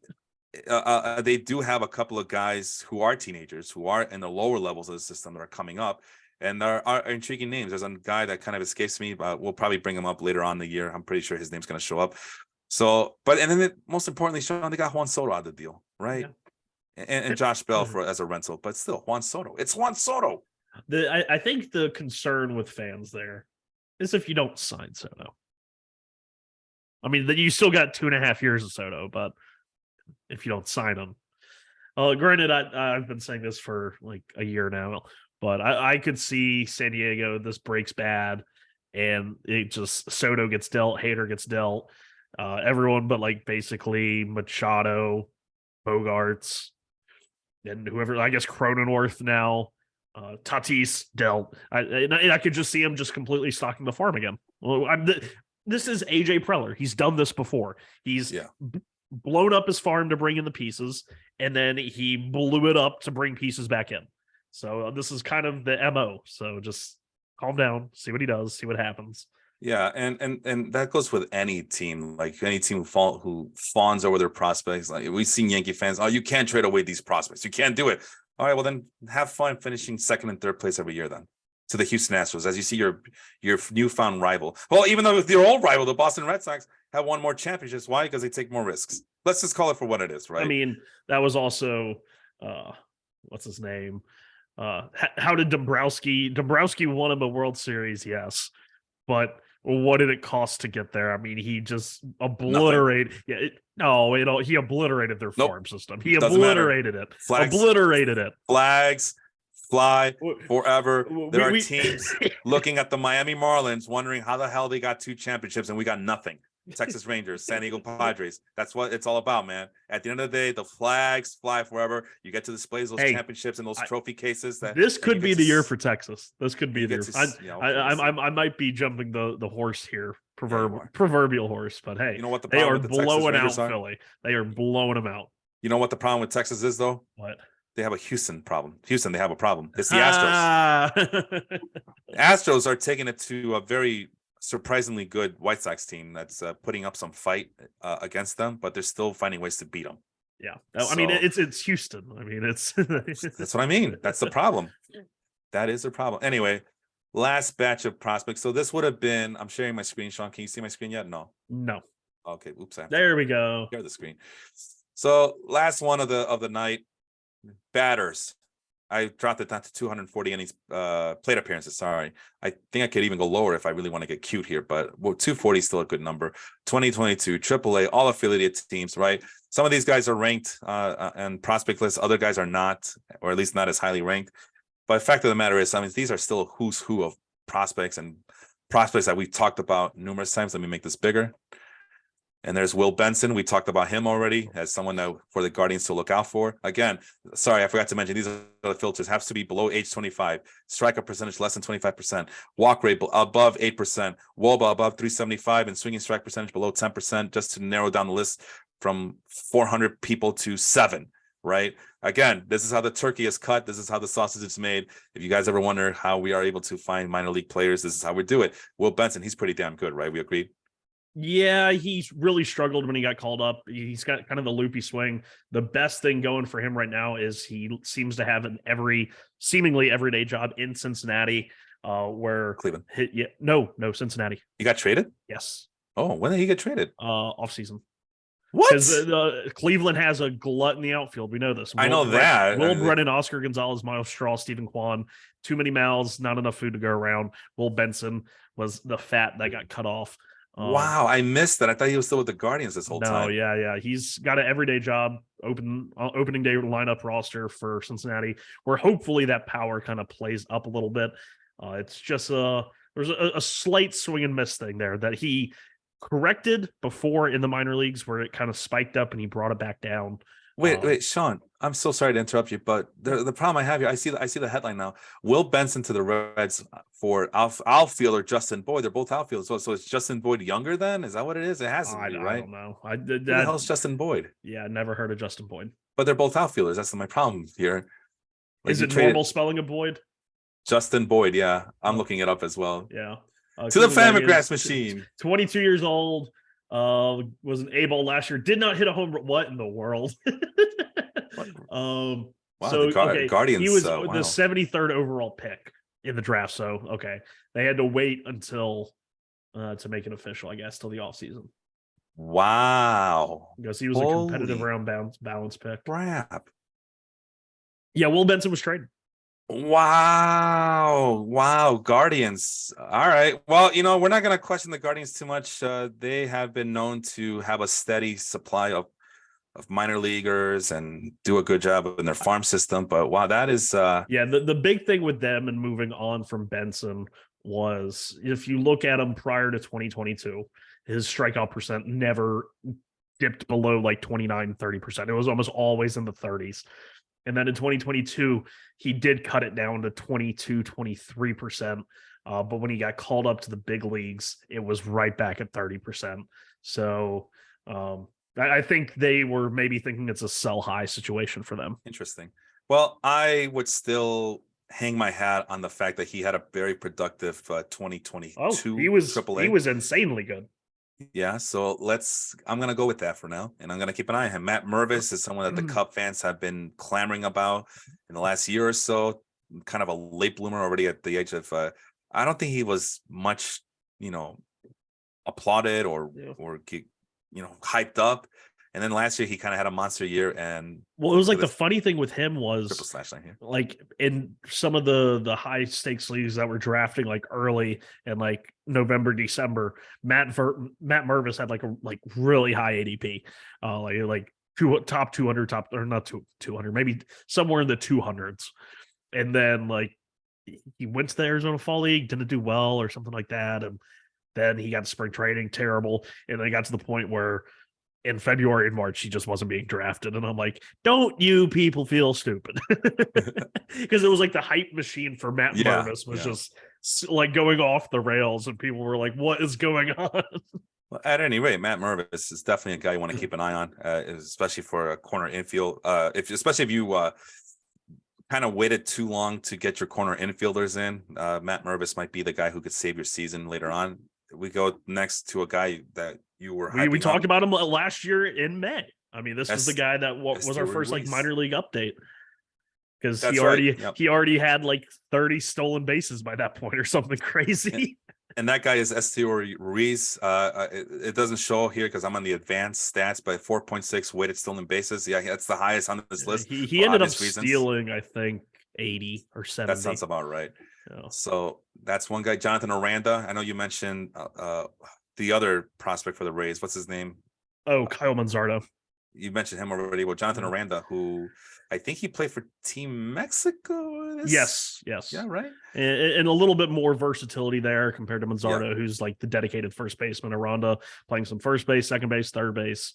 they do have a couple of guys who are teenagers, who are in the lower levels of the system that are coming up, and there are intriguing names. There's a guy that kind of escapes me, but we'll probably bring him up later on in the year. I'm pretty sure his name's going to show up. So, and then most importantly, Sean, they got Juan Soto out of the deal, right? Yeah. And Josh Bell as a rental, but still Juan Soto. It's Juan Soto. I think the concern with fans there is if you don't sign Soto. I mean, you still got 2.5 years of Soto, but if you don't sign him. Granted, I've been saying this for like a year now, But I could see San Diego, this breaks bad, and it just Soto gets dealt, Hader gets dealt, everyone but like basically Machado, Bogarts, and whoever, I guess Cronenworth now, Tatis dealt. I could just see him just completely stocking the farm again. Well, this is AJ Preller. He's done this before. He's blown up his farm to bring in the pieces, and then he blew it up to bring pieces back in. So this is kind of the MO. So just calm down, see what he does, see what happens. Yeah, and that goes with any team, like any team who fawns over their prospects. Like we've seen Yankee fans, oh, you can't trade away these prospects. You can't do it. All right, well then have fun finishing second and third place every year then to the Houston Astros as you see your newfound rival. Well, even though your old rival, the Boston Red Sox, have won more championships. Why? Because they take more risks. Let's just call it for what it is, right? I mean, that was also what's his name? How did Dombrowski won him a World Series? Yes, but what did it cost to get there? I mean, he just obliterated. He obliterated their farm system. He obliterated it. Obliterated it. Flags fly forever. There are teams looking at the Miami Marlins, wondering how the hell they got 2 championships and we got nothing. Texas Rangers, San Diego Padres. That's what it's all about, man. At the end of the day, the flags fly forever. You get to display those championships and those trophy cases. This could be the year for Texas. This could be the year. I might be jumping the horse here, proverbial horse, but hey, you know what they are blowing out Philly. They are blowing them out. You know what the problem with Texas is, though? What? They have a Houston problem. They have a problem. It's the Astros. Astros are taking it to a very surprisingly good White Sox team that's putting up some fight against them, but they're still finding ways to beat them. Yeah, I mean it's Houston. I mean it's that's what I mean. That's the problem. That is the problem. Anyway, last batch of prospects. So this would have been. I'm sharing my screen, Sean. Can you see my screen yet? No. Okay. Oops. There we go. Share the screen. So last one of the night, batters. I dropped it down to 240 innings, plate appearances. Sorry. I think I could even go lower if I really want to get cute here, but 240 is still a good number. 2022, AAA, all affiliated teams, right? Some of these guys are ranked and prospect lists. Other guys are not, or at least not as highly ranked. But the fact of the matter is, I mean, these are still who's who of prospects and prospects that we've talked about numerous times. Let me make this bigger. And there's Will Benson. We talked about him already as someone that for the Guardians to look out for. Again, sorry, I forgot to mention these are the filters. Has to be below age 25. Strikeout percentage less than 25%. Walk rate above 8%. WOBA above 375 and swinging strike percentage below 10%. Just to narrow down the list from 400 people to 7. Right? Again, this is how the turkey is cut. This is how the sausage is made. If you guys ever wonder how we are able to find minor league players, this is how we do it. Will Benson, he's pretty damn good, right? We agreed. Yeah, he's really struggled when he got called up. He's got kind of the loopy swing. The best thing going for him right now is he seems to have an seemingly everyday job in Cincinnati, where Cleveland. No, Cincinnati. He got traded? Yes. Oh, when did he get traded? Off season. What? Because Cleveland has a glut in the outfield. We know this. I know that. Will Brennan, Oscar Gonzalez, Miles Straw, Stephen Kwan. Too many mouths, not enough food to go around. Will Benson was the fat that got cut off. Wow, I missed that. I thought he was still with the Guardians this whole time. No, yeah. He's got an everyday job, opening day lineup roster for Cincinnati, where hopefully that power kind of plays up a little bit. It's just there's a slight swing and miss thing there that he corrected before in the minor leagues, where it kind of spiked up and he brought it back down. Wait, Sean, I'm so sorry to interrupt you, but the problem I have here, I see the headline now. Will Benson to the Reds for outfielder Justin Boyd. They're both outfielders. So it's Justin Boyd younger then? Is that what it is? It has to be, right? I don't know. Who the hell's Justin Boyd? Yeah, never heard of Justin Boyd. But they're both outfielders. That's my problem here. Is it normal spelling of Boyd? Justin Boyd, yeah. I'm looking it up as well. Yeah. To the Famicraft machine. 22 years old. Was an A-ball last year. Did not hit a home run. What in the world? Wow, so Guardians. He was the 73rd overall pick in the draft. So they had to wait until to make it official, I guess, till the offseason. Wow. Because he was a competitive round balance pick. Crap. Yeah, Will Benson was traded. Wow, Guardians. All right, well, we're not going to question the Guardians too much. They have been known to have a steady supply of minor leaguers and do a good job in their farm system. But wow, that is Yeah, the big thing with them and moving on from Benson was, if you look at him prior to 2022, his strikeout percent never dipped below like 29-30%. It was almost always in the 30s. And then in 2022, he did cut it down to 22-23%. But when he got called up to the big leagues, it was right back at 30%. So I think they were maybe thinking it's a sell high situation for them. interesting. Well, I would still hang my hat on the fact that he had a very productive 2022 Oh, he AAA. was insanely good. Yeah, so I'm gonna go with that for now, and I'm gonna keep an eye on him. Matt Mervis is someone that the Cub fans have been clamoring about in the last year or so. Kind of a late bloomer already at the age of. I don't think he was much, applauded or hyped up. And then last year he kind of had a monster year. And well, it was like the funny thing with him was triple slash line here. Like in some of the high stakes leagues that were drafting like early in like November, December, Matt Mervis had like a really high ADP, top 200, or not 200, maybe somewhere in the 200s. And then like he went to the Arizona Fall League, didn't do well or something like that, and then he got spring training terrible, and then he got to the point where in February and March, he just wasn't being drafted. And I'm like, don't you people feel stupid? Because it was like the hype machine for Matt Mervis was just like going off the rails, and people were like, what is going on? Well, at any rate, Matt Mervis is definitely a guy you want to keep an eye on, especially for a corner infield. Especially if you kind of waited too long to get your corner infielders in, Matt Mervis might be the guy who could save your season later on. We go next to a guy that you were. We talked about him last year in May. I mean, this was the guy that was our first like minor league update, because he already had like 30 stolen bases by that point or something crazy. And that guy is S4E11. Ruiz. It doesn't show here because I'm on the advanced stats, but 4.6 weighted stolen bases. Yeah, that's the highest on this list. He ended up stealing, I think, 80 or 70. That sounds about right. Yeah. So that's one guy. Jonathan Aranda. I know you mentioned the other prospect for the Rays. What's his name? Oh, Kyle Manzardo. You mentioned him already. Well, Jonathan Aranda, who I think he played for Team Mexico. Yes. Yeah, right. And a little bit more versatility there compared to Manzardo, who's like the dedicated first baseman. Aranda playing some first base, second base, third base.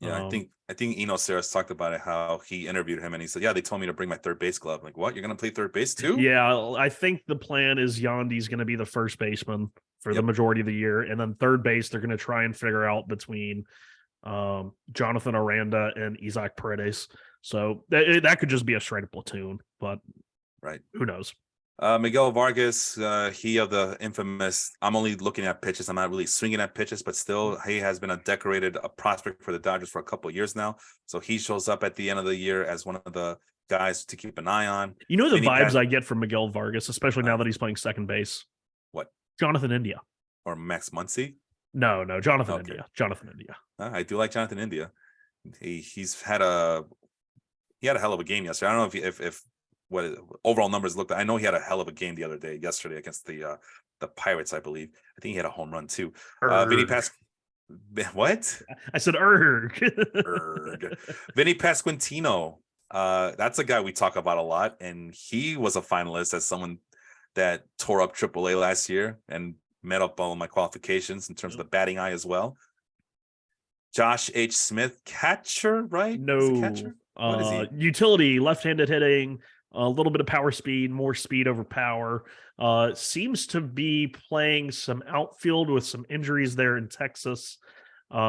Yeah, I think Eno Saras talked about it, how he interviewed him and he said, yeah, they told me to bring my third base glove. I'm like, what? You're going to play third base too? Yeah, I think the plan is Yandy's going to be the first baseman for the majority of the year. And then third base, they're going to try and figure out between Jonathan Aranda and Isaac Paredes. So that could just be a straight up platoon, but who knows? Miguel Vargas, he of the infamous, I'm only looking at pitches. I'm not really swinging at pitches, but still he has been a decorated prospect for the Dodgers for a couple of years now. So he shows up at the end of the year as one of the guys to keep an eye on. You know the vibes I get from Miguel Vargas, especially now that he's playing second base? What? Jonathan India. Or Max Muncy? No, Jonathan India. Jonathan India. I do like Jonathan India. He had a hell of a game yesterday. I don't know if what overall numbers looked. I know he had a hell of a game yesterday against the Pirates, I believe. I think he had a home run too. Vinny what? I said erg. Vinny Pasquantino. That's a guy we talk about a lot, and he was a finalist as someone that tore up AAA last year and met up all of my qualifications in terms of the batting eye as well. Josh H. Smith, catcher, right? No, catcher? What is he? Utility, left-handed hitting, a little bit of power speed, more speed over power. Seems to be playing some outfield with some injuries there in Texas. With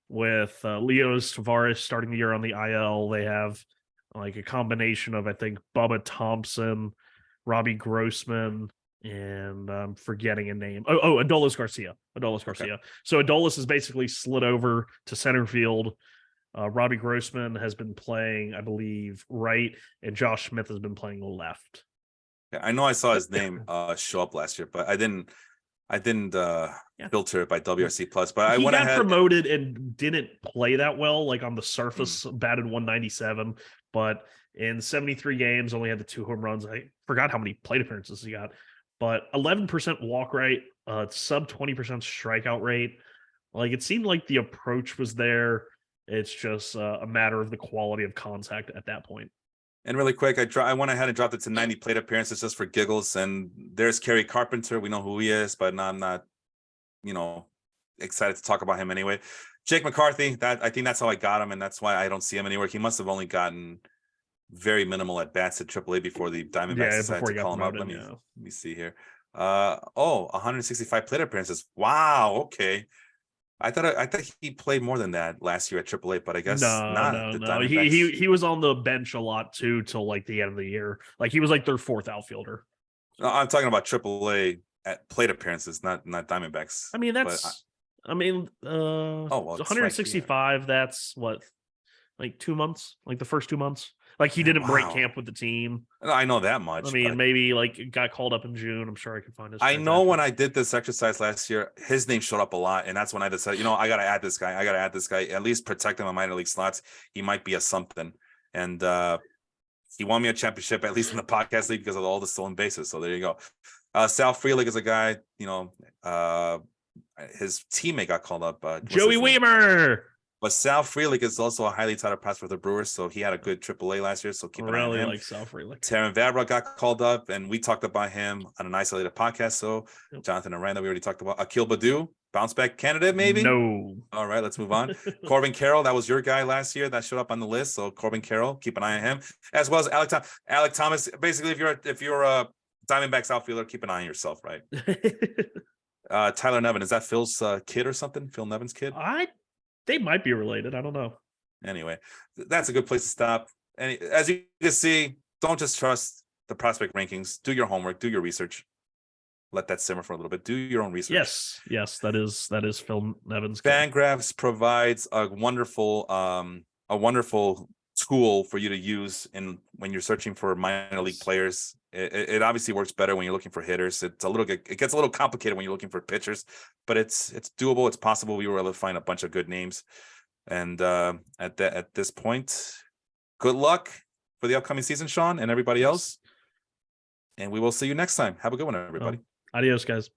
Leo Tavares starting the year on the IL, they have like a combination of, I think, Bubba Thompson, Robbie Grossman, and I'm forgetting a name. Adolis Garcia. Okay. So Adolis is basically slid over to center field. Robbie Grossman has been playing, I believe, right, and Josh Smith has been playing left. Yeah, I know I saw his name show up last year, but I didn't filter it by WRC Plus. But he got promoted and didn't play that well. Like on the surface, batted 197, but in 73 games, only had the 2 home runs. I forgot how many plate appearances he got, but 11% walk rate, sub 20% strikeout rate. Like it seemed like the approach was there. It's just a matter of the quality of contact at that point. And really quick, I went ahead and dropped it to 90 plate appearances just for giggles. And there's Kerry Carpenter. We know who he is, but I'm not, excited to talk about him anyway. Jake McCarthy, I think that's how I got him, and that's why I don't see him anywhere. He must have only gotten very minimal at bats at AAA before the Diamondbacks decided to call him up. Let me see here. 165 plate appearances. Wow. Okay. I thought he played more than that last year at AAA, but I guess not. The No. Diamondbacks. He was on the bench a lot too till like the end of the year. Like he was like their fourth outfielder. No, I'm talking about AAA at plate appearances, not Diamondbacks. I mean, well, 165. Right, that's what, like 2 months, like the first 2 months. Like he didn't break camp with the team. I know that much. I mean, maybe like got called up in June. I'm sure I can find his. I know when I did this exercise last year, his name showed up a lot, and that's when I decided, I got to add this guy. I got to add this guy. At least protect him in minor league slots. He might be a something, and he won me a championship at least in the podcast league because of all the stolen bases. So there you go. Sal Frelick is a guy. His teammate got called up. Joey Wiemer. But Sal Frelick is also a highly touted prospect for the Brewers, so he had a good AAA last year. So keep an eye on him. Like Sal Frelick. Terran Vavra got called up, and we talked about him on an isolated podcast. So Jonathan Aranda, we already talked about. Akil Baddoo, bounce back candidate, maybe? No. All right, let's move on. Corbin Carroll, that was your guy last year that showed up on the list. So Corbin Carroll, keep an eye on him, as well as Alec Thomas. Basically, if you're a Diamondbacks outfielder, keep an eye on yourself, right? Tyler Nevin, is that Phil's kid or something? Phil Nevin's kid? They might be related. I don't know. Anyway, that's a good place to stop. And as you can see, don't just trust the prospect rankings. Do your homework. Do your research. Let that simmer for a little bit. Do your own research. Yes, that is Phil Nevin's kid. Fangraphs provides a wonderful tool for you to use when you're searching for minor league players. It obviously works better when you're looking for hitters. It gets a little complicated when you're looking for pitchers, but it's doable. It's possible. We were able to find a bunch of good names. And at this point, good luck for the upcoming season, Sean, and everybody else. And we will see you next time. Have a good one, everybody. Adios, guys.